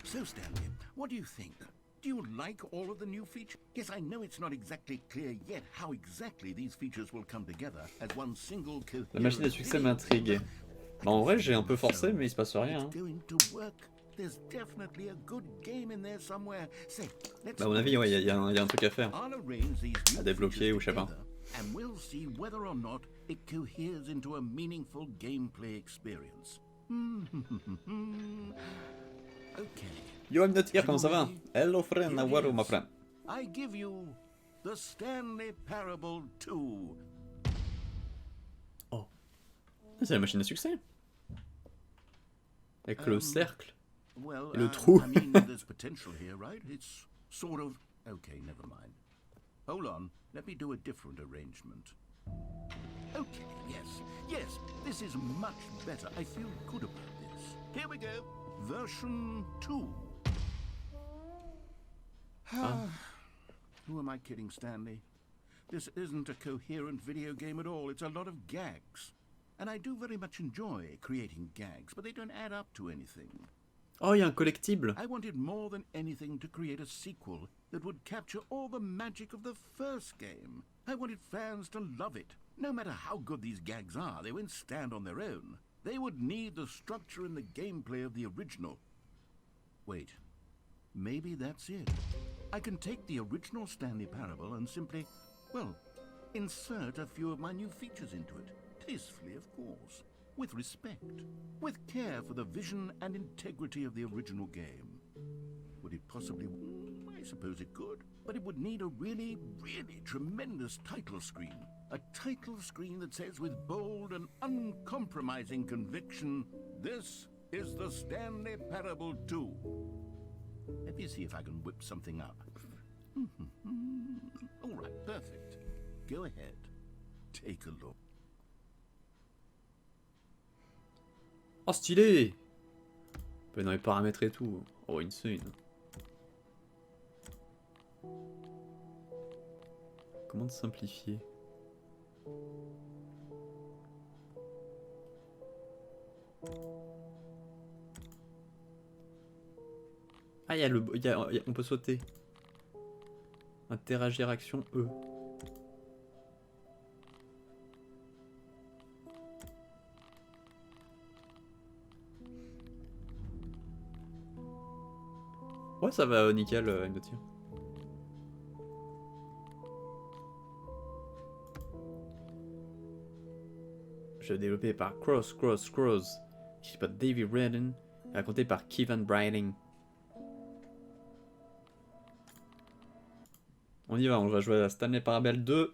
So, Stanley, what do you think? Do you like all of the new features? Yes, I know it's not exactly clear yet how exactly these features will come together as one single coherent.
La machine à succès m'intrigue. Bah, en vrai, j'ai un peu forcé, mais il se passe rien. Hein.
There's definitely a good game in there somewhere. Say, let's
Bah, à mon avis, ouais, il y a un truc à faire.
I'll arrange these new
À débloquer ou je sais pas.
together, and we'll see whether or not it coheres into a meaningful gameplay experience. Okay.
Yo, I'm not here, comment ça va? Hello friend, how are you, my friend?
I give you the Stanley Parable 2.
Oh. C'est la machine à succès. Avec le cercle.
Well,
Et le trou.
I mean, there's potential here, right? It's sort of... Okay, never mind. Hold on, let me do a different arrangement. Okay, yes, this is much better. I feel good about this. Here we go. Version 2. Who am I kidding, Stanley? This isn't a coherent video game at all. It's a lot of gags. And I do very much enjoy creating gags, but they don't add up to anything.
Oh, il y a un collectible.
I wanted more than anything to create a sequel that would capture all the magic of the first game. I wanted fans to love it. No matter how good these gags are, they won't stand on their own. They would need the structure and the gameplay of the original. Wait, maybe that's it. I can take the original Stanley Parable and simply, well, insert a few of my new features into it. Tastefully, of course. With respect. With care for the vision and integrity of the original game. Would it possibly... I suppose it could. But it would need a really, really tremendous title screen. A title screen that says with bold and uncompromising conviction, "This is the Stanley Parable 2." Let me see if I can whip something up. All right, perfect. Go ahead. Take a look.
Oh, stylé! On peut dans les paramètres et tout. Oh, insane. Comment simplifier? Ah, on peut sauter. Interagir action E. Ouais, ça va nickel, il me tire. Jeu développé par Cross, écrit par David Redden, et raconté par Kevin Brighting. On y va, on va jouer à Stanley Parable 2.
This is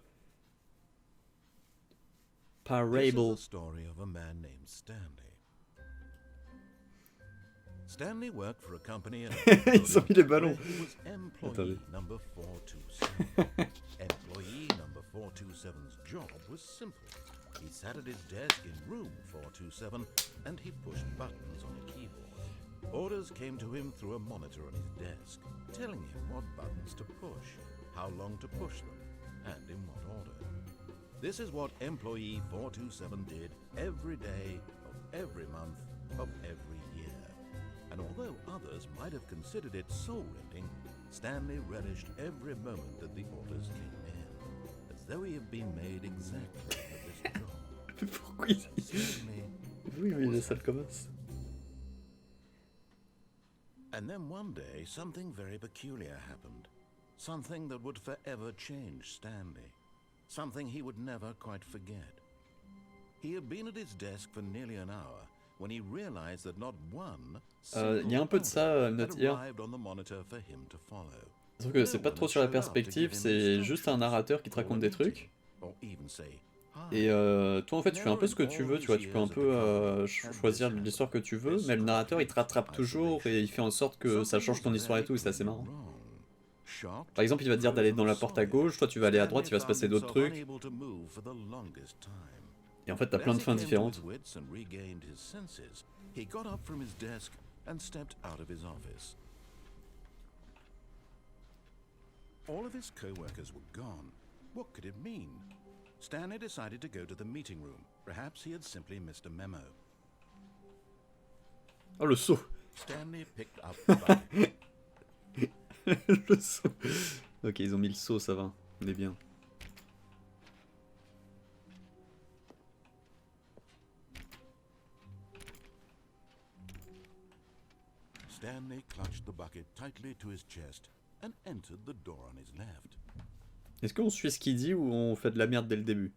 Parable.
the story of a man named Stanley. Stanley worked for a company in a
Ils ont mis les ballons.
where he was employee
Attendez.
number 427. Employee number 427's job was simple. He sat at his desk in room 427 and he pushed buttons on a keyboard. Orders came to him through a monitor on his desk, telling him what buttons to push, how long to push them, and in what order. This is what employee 427 did every day of every month of every year. And although others might have considered it soul-rending, Stanley relished every moment that the orders came in, as though he had been made exactly for this job.
Pourquoi il
Stanley
oui, mais la salle commence.
And then one day, something very peculiar happened. Something that would forever change Stanley. Something he would never quite forget. He had been at his desk for nearly an hour when he realized that not one
Il y a un peu de ça,
had
note hier.
arrived on the monitor for him to follow.
Sauf que c'est pas trop sur la perspective, c'est juste un narrateur qui te raconte des trucs.
Or even say,
Et toi en fait tu fais un peu ce que tu veux, tu vois, tu peux un peu choisir l'histoire que tu veux, mais le narrateur il te rattrape toujours et il fait en sorte que ça change ton histoire et tout, et c'est assez marrant. Par exemple il va te dire d'aller dans la porte à gauche, toi tu vas aller à droite, il va se passer d'autres trucs, et en fait t'as plein de fins différentes.
He got up from his desk and stepped out of his office. All of his co-workers were gone. What could it mean? Stanley decided to go to the meeting room. Perhaps he had simply missed a memo.
Oh le saut.
Stanley picked up the bucket.
Le saut. Ok, ils ont mis le saut, ça va, on est bien.
Stanley clutched the bucket tightly to his chest and entered the door on his left.
Est-ce qu'on suit ce qu'il dit ou on fait de la merde dès le début?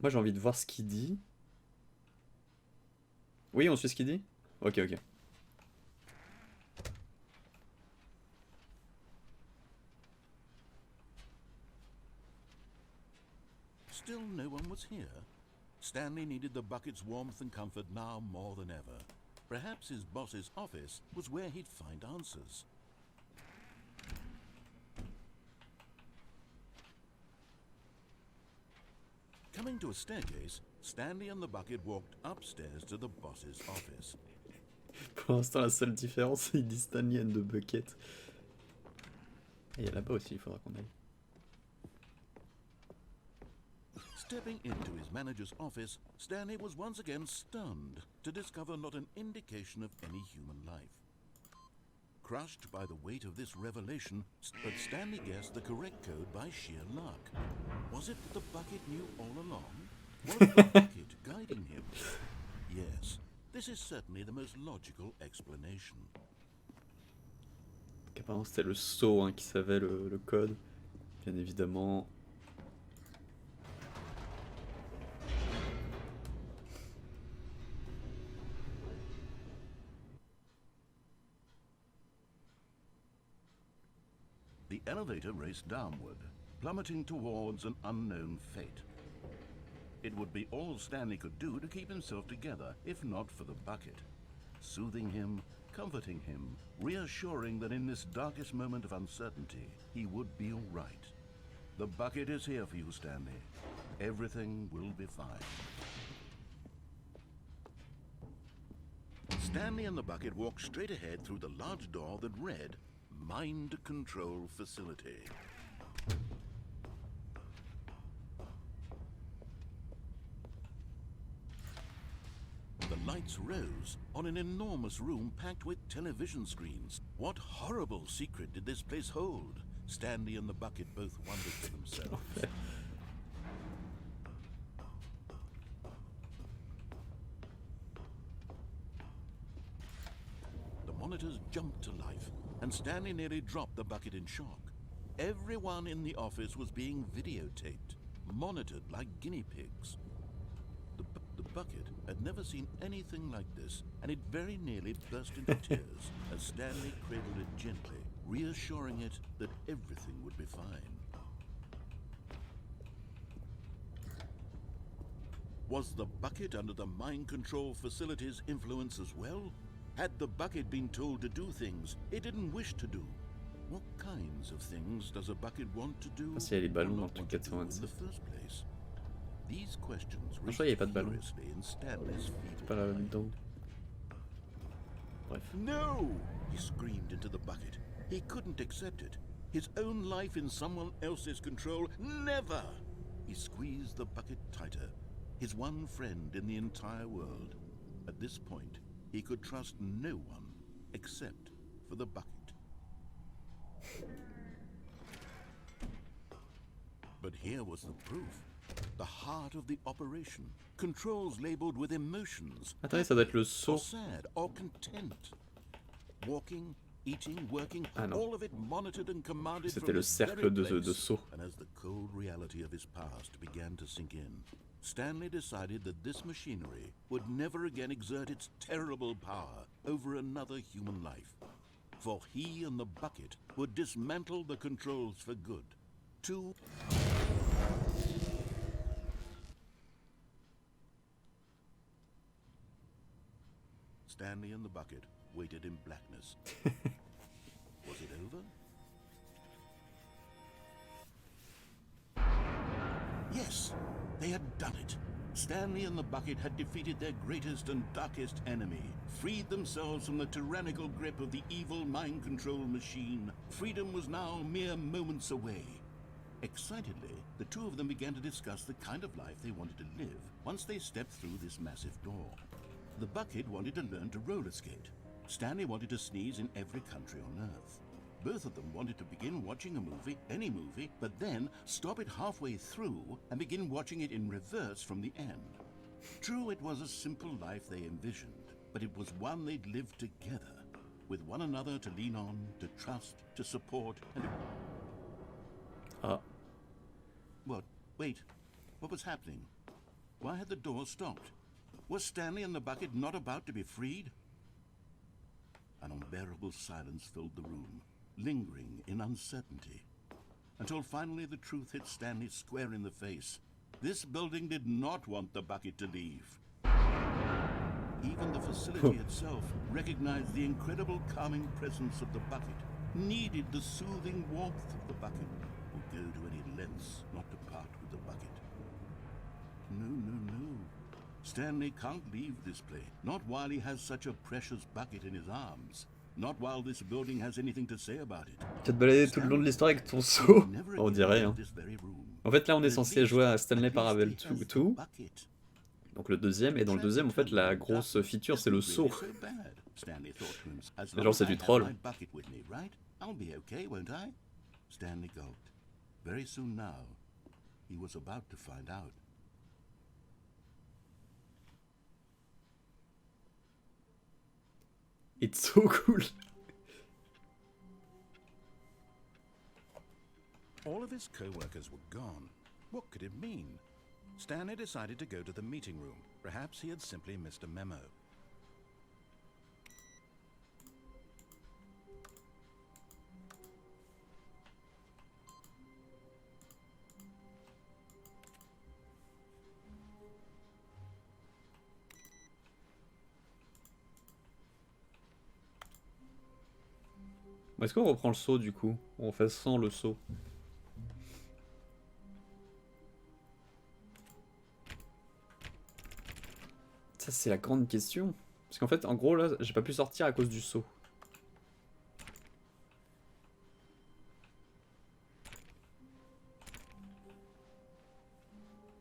Moi j'ai envie de voir ce qu'il dit. Oui, on suit ce qu'il dit? Ok, ok.
Still no one was here. Stanley needed the bucket's warmth and comfort now more than ever. Perhaps his boss's office was where he'd find answers. Coming to a staircase, Stanley and the bucket walked upstairs to the boss's office.
Pour l'instant la seule différence c'est qu'il dit Stanley and the bucket. Et il y a là-bas aussi, il faudra qu'on aille.
Stepping into his manager's office, Stanley was once again stunned to discover not an indication of any human life. Crushed by the weight of this revelation, but Stanley guessed the correct code by sheer luck. Was it that the bucket knew all along? Was the bucket guiding him? Yes, this is certainly the most logical explanation.
Apparemment c'était le saut hein, qui savait le code, bien évidemment.
The elevator raced downward, plummeting towards an unknown fate. It would be all Stanley could do to keep himself together, if not for the bucket. Soothing him, comforting him, reassuring that in this darkest moment of uncertainty, he would be all right. The bucket is here for you, Stanley. Everything will be fine. Stanley and the bucket walked straight ahead through the large door that read, Mind Control Facility. The lights rose on an enormous room packed with television screens. What horrible secret did this place hold? Stanley and the bucket both wondered to themselves. The monitors jumped to life, and Stanley nearly dropped the bucket in shock. Everyone in the office was being videotaped, monitored like guinea pigs. The bucket had never seen anything like this, and it very nearly burst into tears as Stanley cradled it gently, reassuring it that everything would be fine. Was the bucket under the mind control facility's influence as well? Had the bucket been told to do things it didn't wish to do? What kinds of things does a bucket want to do?
S'il y a les ballons dans
or
le
not
truc
want to do in
426.
the first place? These questions
Je crois qu'il n'y avait pas de ballon.
furiously in Stanley's feeble
Pas
mind.
là-dedans. Bref.
No! He screamed into the bucket. He couldn't accept it. His own life in someone else's control, never! He squeezed the bucket tighter. His one friend in the entire world. At this point, he could trust no one except for the bucket. But here was the proof. The heart of the operation. Controls labeled with emotions.
Attendez, ça doit être le
Or
saut.
sad or content. Walking, eating, working,
Ah non.
all of it monitored and commanded
C'était
from
le
this very
cercle de
place.
saut.
And as the cold reality of his past began to sink in, Stanley decided that this machinery would never again exert its terrible power over another human life. For he and the bucket would dismantle the controls for good. To Stanley and the bucket waited in blackness. Was it over? Yes, they had done it. Stanley and the bucket had defeated their greatest and darkest enemy, freed themselves from the tyrannical grip of the evil mind control machine. Freedom was now mere moments away. Excitedly, the two of them began to discuss the kind of life they wanted to live once they stepped through this massive door. The bucket wanted to learn to roller skate. Stanley wanted to sneeze in every country on Earth. Both of them wanted to begin watching a movie, any movie, but then stop it halfway through and begin watching it in reverse from the end. True, it was a simple life they envisioned, but it was one they'd lived together, with one another to lean on, to trust, to support, and...
Ah.
What? Wait. What was happening? Why had the door stopped? Was Stanley and the bucket not about to be freed? An unbearable silence filled the room, lingering in uncertainty, until finally the truth hit Stanley square in the face. This building did not want the bucket to leave. Even the facility itself recognized the incredible calming presence of the bucket, needed the soothing warmth of the bucket, would go to any lengths not to part with the bucket. No, no, no. Stanley can't leave this place, not while he has such a precious bucket in his arms. Not while this building has anything to say about it.
Tu vas te balader tout le long de l'histoire avec ton seau. On dirait, hein. En fait, là, on est censé jouer à Stanley Parable 2. Donc le deuxième, et dans le deuxième, en fait, la grosse feature, c'est le seau. Mais genre, c'est du troll.
Stanley gulped. Very soon now, he was about to find out.
It's so cool.
All of his co-workers were gone. What could it mean? Stanley decided to go to the meeting room. Perhaps he had simply missed a memo.
Est-ce qu'on reprend le saut du coup? Ou on fait sans le saut? Ça c'est la grande question. Parce qu'en fait en gros là j'ai pas pu sortir à cause du saut.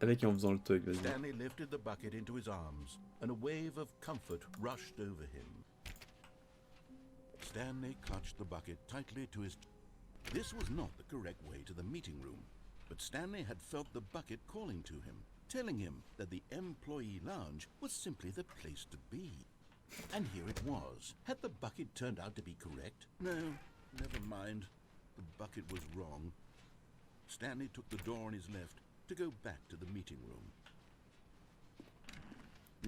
Avec et en faisant le tug, vas-y.
Stanley lifted the bucket into his arms, and a wave of comfort rushed over him. Stanley clutched the bucket tightly to his... This was not the correct way to the meeting room, but Stanley had felt the bucket calling to him, telling him that the employee lounge was simply the place to be. And here it was. Had the bucket turned out to be correct? No, never mind. The bucket was wrong. Stanley took the door on his left to go back to the meeting room.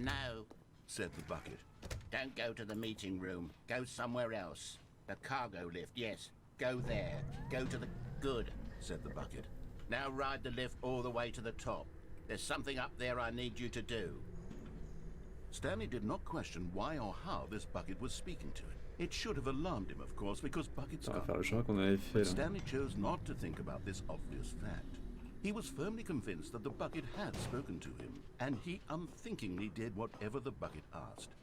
No,
Said the bucket.
don't go to the meeting room. Go somewhere else. The cargo lift, yes. Go there. Go to the... Good,
Said the bucket.
now ride the lift all the way to the top. There's something up there I need you to do.
Stanley did not question why or how this bucket was speaking to him. It should have alarmed him, of course, because buckets
On va
can't
faire le
move.
chemin qu'on avait fait
But
là.
Stanley chose not to think about this obvious fact. He was firmly convinced that the bucket had spoken to him, and he unthinkingly did whatever the bucket asked.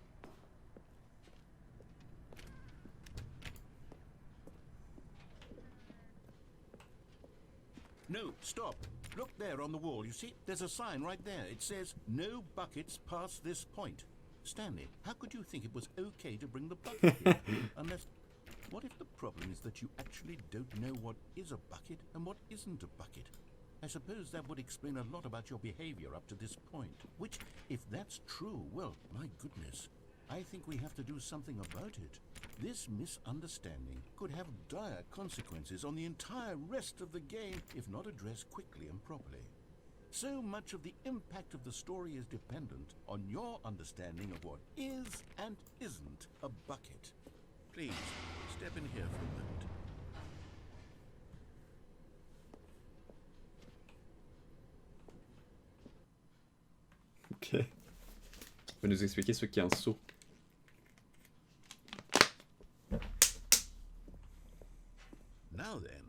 No, stop. Look there on the wall. You see, there's a sign right there. It says, no buckets past this point. Stanley, how could you think it was okay to bring the bucket here? Unless... What if the problem is that you actually don't know what is a bucket and what isn't a bucket? I suppose that would explain a lot about your behavior up to this point. Which, if that's true, well, my goodness, I think we have to do something about it. This misunderstanding could have dire consequences on the entire rest of the game if not addressed quickly and properly. So much of the impact of the story is dependent on your understanding of what is and isn't a bucket. Please, step in here for a moment.
Ok. On va nous expliquer ce qu'est un seau.
Now then,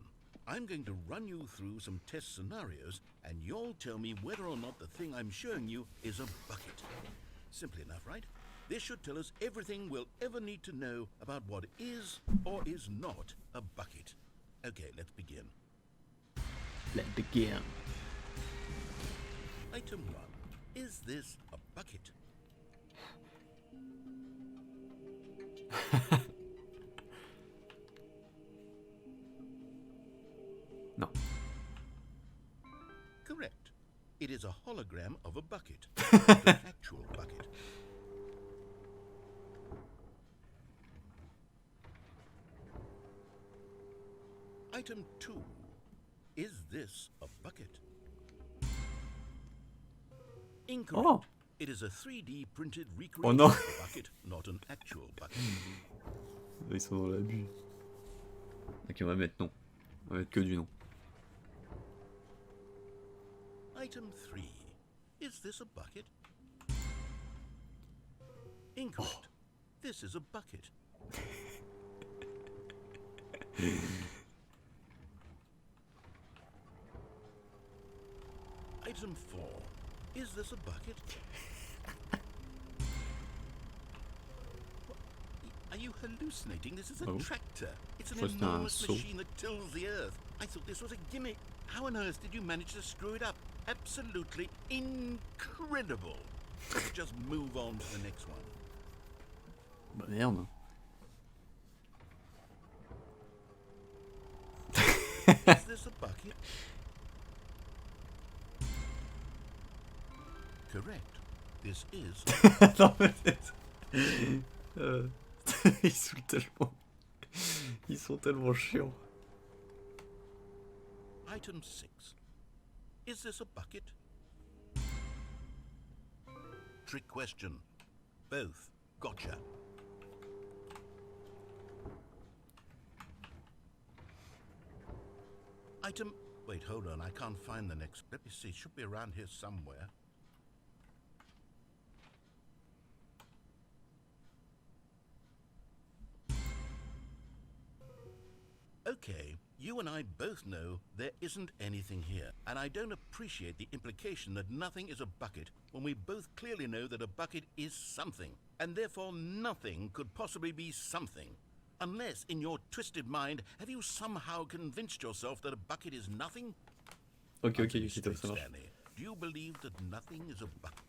I'm going to run you through some test scenarios, and you'll tell me whether or not the thing I'm showing you is a bucket. Simple enough, right? This should tell us everything we'll ever need to know about what is or is not a bucket. Okay, let's begin.
Let's begin.
Item 1. Is this a bucket?
No.
Correct. It is a hologram of a bucket, not an actual bucket. Item 2. Is this a bucket? Incorrect.
Oh.
It is a 3D printed
Oh
recreation
non.
of a bucket, not an actual bucket.
Ils sont dans l'abus. Ok, on va mettre non. On va mettre que du non.
Item 3. Is this a bucket? Incorrect. This is a bucket. Item 4. Is this a bucket? Are you hallucinating? This is a
Oh.
tractor. It's an
First time I
enormous
saw.
machine that tills the earth. I thought this was a gimmick. How on earth did you manage to screw it up? Absolutely incredible. Let's just move on to the next one.
Bah merde.
Is this a bucket? Correct. This is.
Non, mais ils sont tellement... Ils sont tellement chiants.
Item 6. Is this a bucket? Trick question. Both. Gotcha. Item... Wait, hold on. I can't find the next... Let me see. It should be around here somewhere. Okay, you and I both know there isn't anything here, and I don't appreciate the implication that nothing is a bucket when we both clearly know that a bucket is something, and therefore nothing could possibly be something. Unless, in your twisted mind, have you somehow convinced yourself that a bucket is nothing?
Ok, ok,
Answer me
ok,
straight,
ça marche.
Stanley. Do you believe that nothing is a bucket?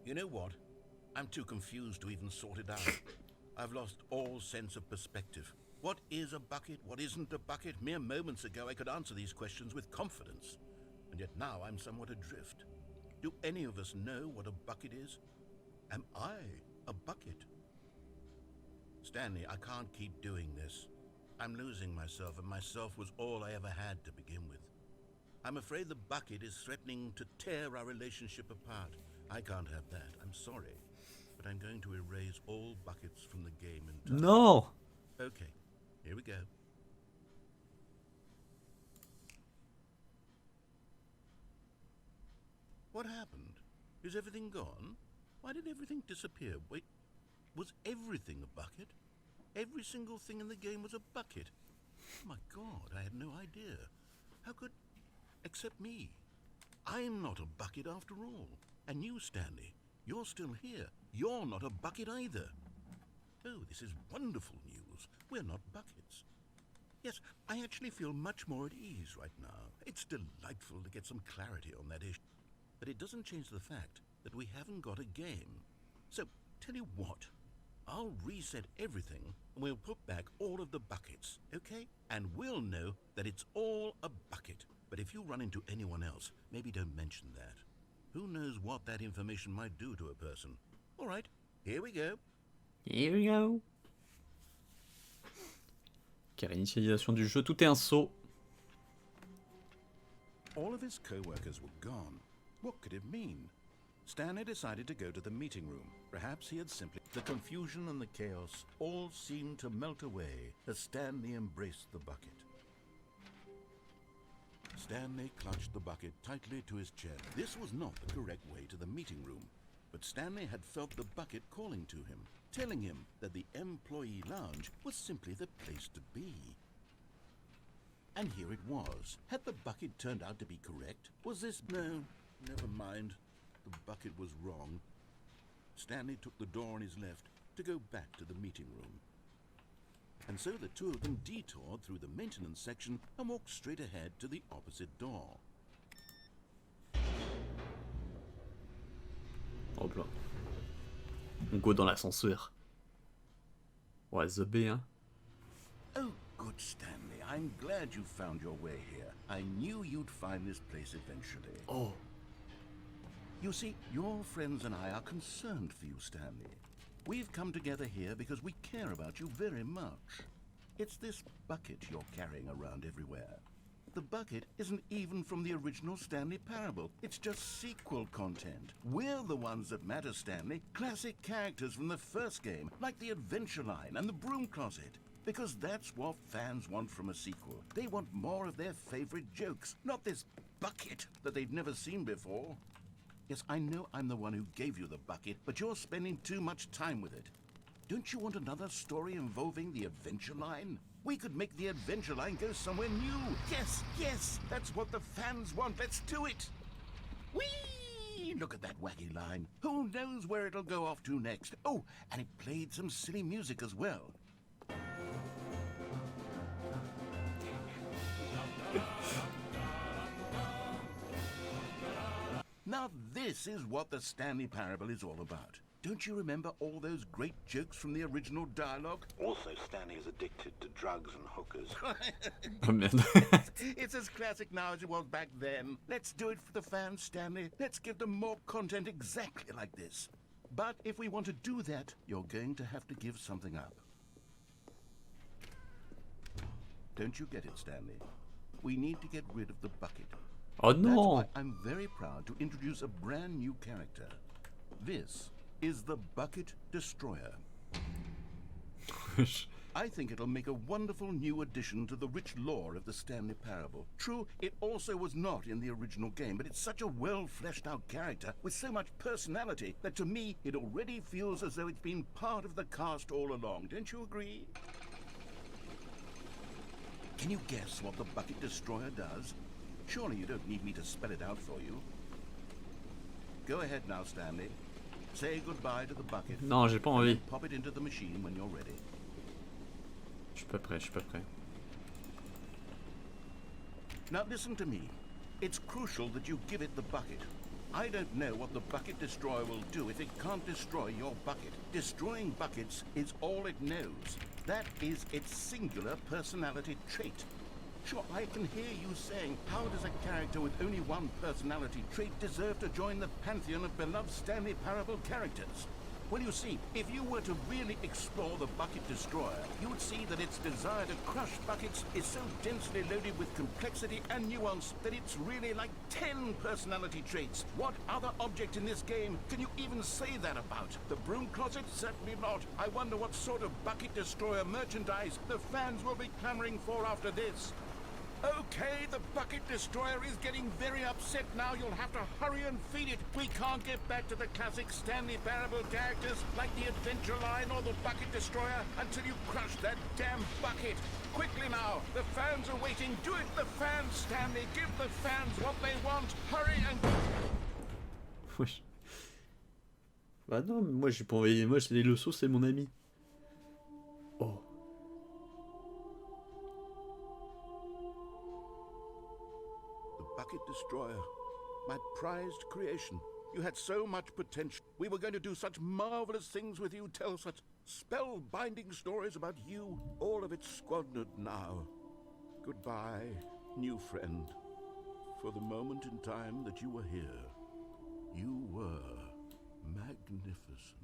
You know what? I'm too confused to even sort it out. I've lost all sense of perspective. What is a bucket? What isn't a bucket? Mere moments ago I could answer these questions with confidence. And yet now I'm somewhat adrift. Do any of us know what a bucket is? Am I a bucket? Stanley, I can't keep doing this. I'm losing myself, and myself was all I ever had to begin with. I'm afraid the bucket is threatening to tear our relationship apart. I can't have that. I'm sorry. But I'm going to erase all buckets from the game entirely.
Non.
Okay, here we go. What happened? Is everything gone? Why did everything disappear? Wait, was everything a bucket? Every single thing in the game was a bucket. Oh my God, I had no idea. How could... Except me. I'm not a bucket after all. And you, Stanley, you're still here. You're not a bucket either. Oh, this is wonderful news. We're not buckets. Yes, I actually feel much more at ease right now. It's delightful to get some clarity on that issue. But it doesn't change the fact that we haven't got a game. So, tell you what, I'll reset everything and we'll put back all of the buckets, okay? And we'll know that it's all a bucket. But if you run into anyone else, maybe don't mention that. Who knows what that information might do to a person. All right, here we go.
Here we go. Ok, réinitialisation du jeu, tout est un saut.
All of his co-workers were gone. What could it mean? Stanley decided to go to the meeting room. Perhaps he had simply... The confusion and the chaos all seemed to melt away as Stanley embraced the bucket. Stanley clutched the bucket tightly to his chest. This was not the correct way to the meeting room, but Stanley had felt the bucket calling to him, telling him that the employee lounge was simply the place to be. And here it was. Had the bucket turned out to be correct? Was this... No, never mind. The bucket was wrong. Stanley took the door on his left to go back to the meeting room. And so the two of them detoured through the maintenance section and walked straight ahead to the opposite door.
Hop là. On go dans l'ascenseur. Ouais, the B, hein.
Oh, good Stanley. I'm glad you found your way here. I knew you'd find this place eventually.
Oh.
You see, your friends and I are concerned for you, Stanley. We've come together here because we care about you very much. It's this bucket you're carrying around everywhere. The bucket isn't even from the original Stanley Parable. It's just sequel content. We're the ones that matter, Stanley. Classic characters from the first game, like the Adventure Line and the Broom Closet. Because that's what fans want from a sequel. They want more of their favorite jokes, not this bucket that they've never seen before. Yes, I know I'm the one who gave you the bucket, but you're spending too much time with it. Don't you want another story involving the Adventure Line? We could make the Adventure Line go somewhere new. Yes, yes, that's what the fans want. Let's do it. Whee! Look at that wacky line. Who knows where it'll go off to next? Oh, and it played some silly music as well. Now this is what the Stanley Parable is all about. Don't you remember all those great jokes from the original dialogue? Also, Stanley is addicted to drugs and hookers.
Oh merde.
It's as classic now as it was back then. Let's do it for the fans, Stanley. Let's give them more content exactly like this. But if we want to do that, you're going to have to give something up. Don't you get it, Stanley? We need to get rid of the bucket.
Oh
That's
non.
why I'm very proud to introduce a brand new character. This is the Bucket Destroyer. I think it'll make a wonderful new addition to the rich lore of the Stanley Parable. True, it also was not in the original game, but it's such a well-fleshed-out character with so much personality that to me it already feels as though it's been part of the cast all along. Don't you agree? Can you guess what the Bucket Destroyer does? Surely you don't need me to spell it out for you. Go ahead now, Stanley. Say goodbye to the bucket.
Non, j'ai pas
and
envie.
then pop it into the machine when you're ready.
Je suis pas prêt, je suis pas prêt.
Now listen to me. It's crucial that you give it the bucket. I don't know what the Bucket Destroyer will do if it can't destroy your bucket. Destroying buckets is all it knows. That is its singular personality trait. Sure, I can hear you saying, how does a character with only one personality trait deserve to join the pantheon of beloved Stanley Parable characters? Well, you see, if you were to really explore the Bucket Destroyer, you would see that its desire to crush buckets is so densely loaded with complexity and nuance that it's really like 10 personality traits. What other object in this game can you even say that about? The Broom Closet? Certainly not. I wonder what sort of Bucket Destroyer merchandise the fans will be clamoring for after this. Okay, the Bucket Destroyer is getting very upset now. You'll have to hurry and feed it. We can't get back to the classic Stanley Parable characters like the Adventure Line or the Bucket Destroyer until you crush that damn bucket. Quickly now, the fans are waiting. Do it, the fans, Stanley. Give the fans what they want. Hurry and...
Wesh. Bah non, mais moi j'ai pas envoyé. Moi, le saut, c'est mon ami.
Destroyer. My prized creation. You had so much potential. We were going to do such marvelous things with you, tell such spellbinding stories about you. All of it squandered now. Goodbye, new friend. For the moment in time that you were here, you were magnificent.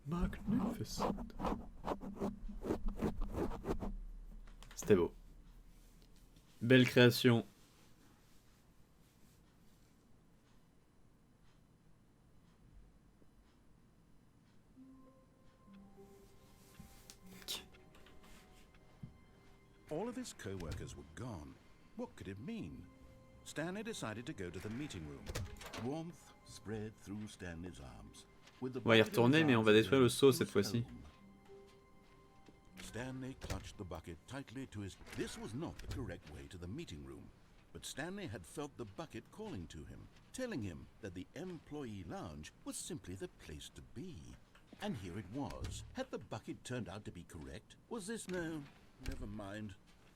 Magnificent. C'était beau. Belle création.
All of his co-workers were gone. What could it mean? Stanley decided to go to the meeting room. Warmth spread through Stanley's arms. With the
On va y
bucket in
retourner,
his
mais on va
arms
détruire le
again,
seau
he
cette
was
fois-ci.
home. Stanley clutched the bucket tightly to his... This was not the correct way to the meeting room. But Stanley had felt the bucket calling to him, telling him that the employee lounge was simply the place to be. And here it was. Had the bucket turned out to be correct? Was this... No, never mind.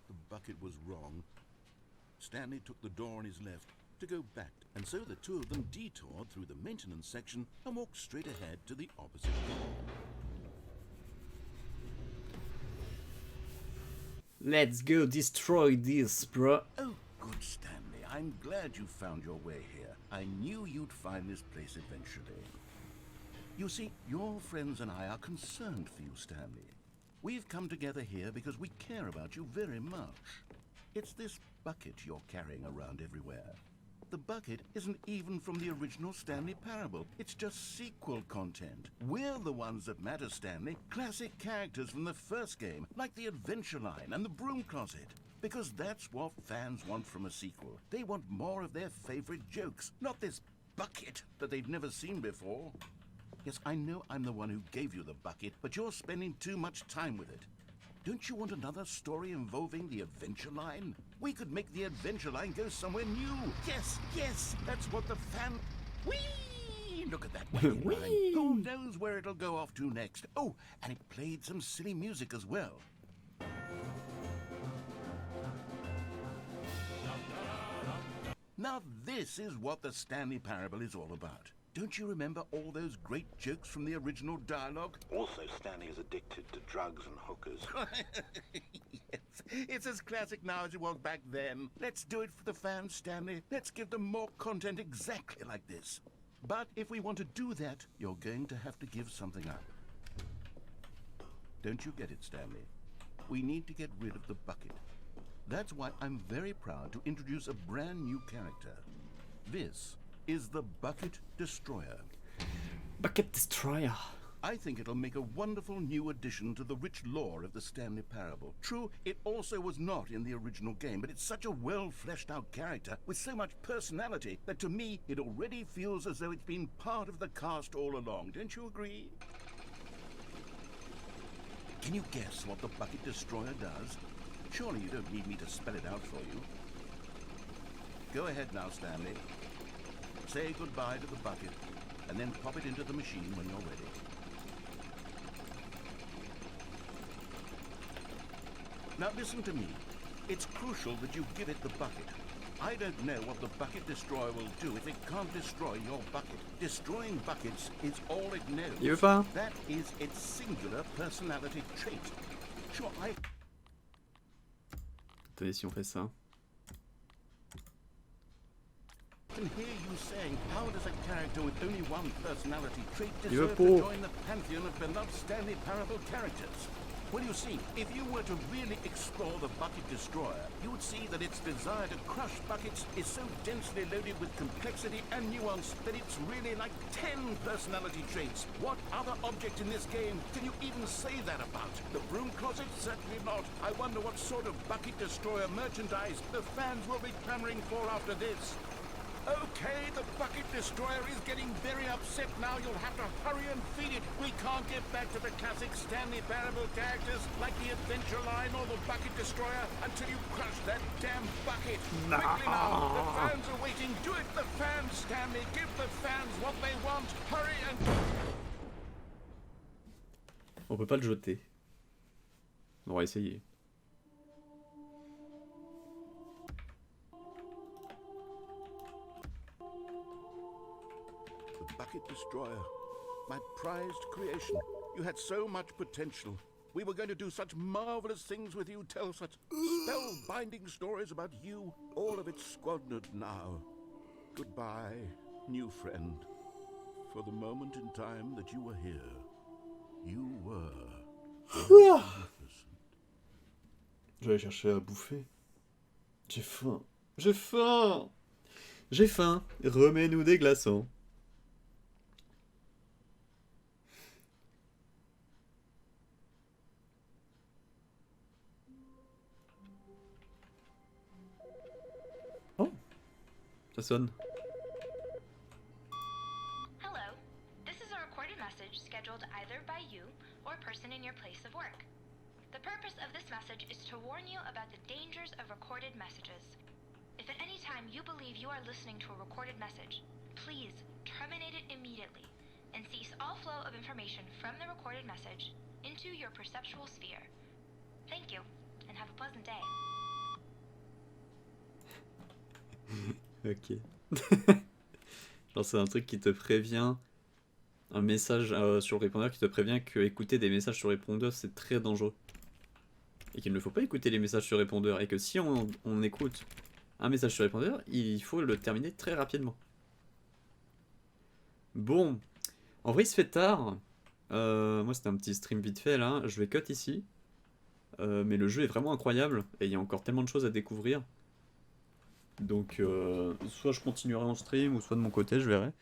The bucket was wrong. Stanley took the door on his left to go back, and so the two of them detoured through the maintenance section and walked straight ahead to the opposite door.
Let's go destroy this, bro.
Oh, good, Stanley. I'm glad you found your way here. I knew you'd find this place eventually. You see, your friends and I are concerned for you, Stanley. We've come together here because we care about you very much. It's this bucket you're carrying around everywhere. The bucket isn't even from the original Stanley Parable. It's just sequel content. We're the ones that matter, Stanley. Classic characters from the first game, like the Adventure Line and the Broom Closet. Because that's what fans want from a sequel. They want more of their favorite jokes, not this bucket that they've never seen before. Yes, I know I'm the one who gave you the bucket, but you're spending too much time with it. Don't you want another story involving the Adventure Line? We could make the Adventure Line go somewhere new. Yes, yes, that's what the fan... Whee! Look at that wagon line. Who knows where it'll go off to next? Oh, and it played some silly music as well. Now this is what the Stanley Parable is all about. Don't you remember all those great jokes from the original dialogue?
Also, Stanley is addicted to drugs and hookers.
Yes, it's as classic now as it was back then. Let's do it for the fans, Stanley. Let's give them more content exactly like this. But if we want to do that, you're going to have to give something up. Don't you get it, Stanley? We need to get rid of the bucket. That's why I'm very proud to introduce a brand new character. This is the Bucket Destroyer.
Bucket Destroyer.
I think it'll make a wonderful new addition to the rich lore of the Stanley Parable. True, it also was not in the original game, but it's such a well-fleshed-out character with so much personality that to me it already feels as though it's been part of the cast all along. Don't you agree? Can you guess what the Bucket Destroyer does? Surely you don't need me to spell it out for you. Go ahead now, Stanley. Say goodbye to the bucket, and then pop it into the machine when you're ready. Now listen to me. It's crucial that you give it the bucket. I don't know what the Bucket Destroyer will do if it can't destroy your bucket. Destroying buckets is all it knows.
Il veut pas.
That is its singular personality trait. Sure, I...
Attendez, si on fait ça.
I can hear you saying, how does a character with only one personality trait
Il veut
deserve
pas.
to join the pantheon of beloved Stanley Parable characters? Well, you see, if you were to really explore the Bucket Destroyer, you would see that its desire to crush buckets is so densely loaded with complexity and nuance that it's really like 10 personality traits. What other object in this game can you even say that about? The Broom Closet? Certainly not. I wonder what sort of Bucket Destroyer merchandise the fans will be clamoring for after this. Okay, the Bucket Destroyer is getting very upset now. You'll have to hurry and feed it. We can't get back to the classic Stanley Parable characters like the Adventure Line or the Bucket Destroyer until you crush that damn bucket.
No.
Quickly now, the fans are waiting. Do it, the fans, Stanley. Give the fans what they want. Hurry and...
On peut pas le jeter. On va essayer.
The Bucket Destroyer. My prized creation. You had so much potential. We were going to do such marvelous things with you, tell such spellbinding stories about you. All of it squandered now. Goodbye, new friend. For the moment in time that you were here, you were magnificent.
Je vais aller chercher à bouffer. J'ai faim. J'ai faim. J'ai faim. Remets-nous des glaçons. Oh, ça sonne.
Hello. This is a recorded message scheduled either by you or a person in your place of work. The purpose of this message is to warn you about the dangers of recorded messages. If at any time you believe you are listening to a recorded message, please terminate it immediately and cease all flow of information from the recorded message into your perceptual sphere. Thank you, and have a pleasant day.
Ok. Genre c'est un truc qui te prévient, un message sur le répondeur qui te prévient que écouter des messages sur répondeur c'est très dangereux. Et qu'il ne faut pas écouter les messages sur répondeur. Et que si on écoute un message sur répondeur, il faut le terminer très rapidement. Bon. En vrai il se fait tard. Moi c'était un petit stream vite fait là. Je vais cut ici. Mais le jeu est vraiment incroyable. Et il y a encore tellement de choses à découvrir. Donc soit je continuerai en stream ou soit de mon côté je verrai.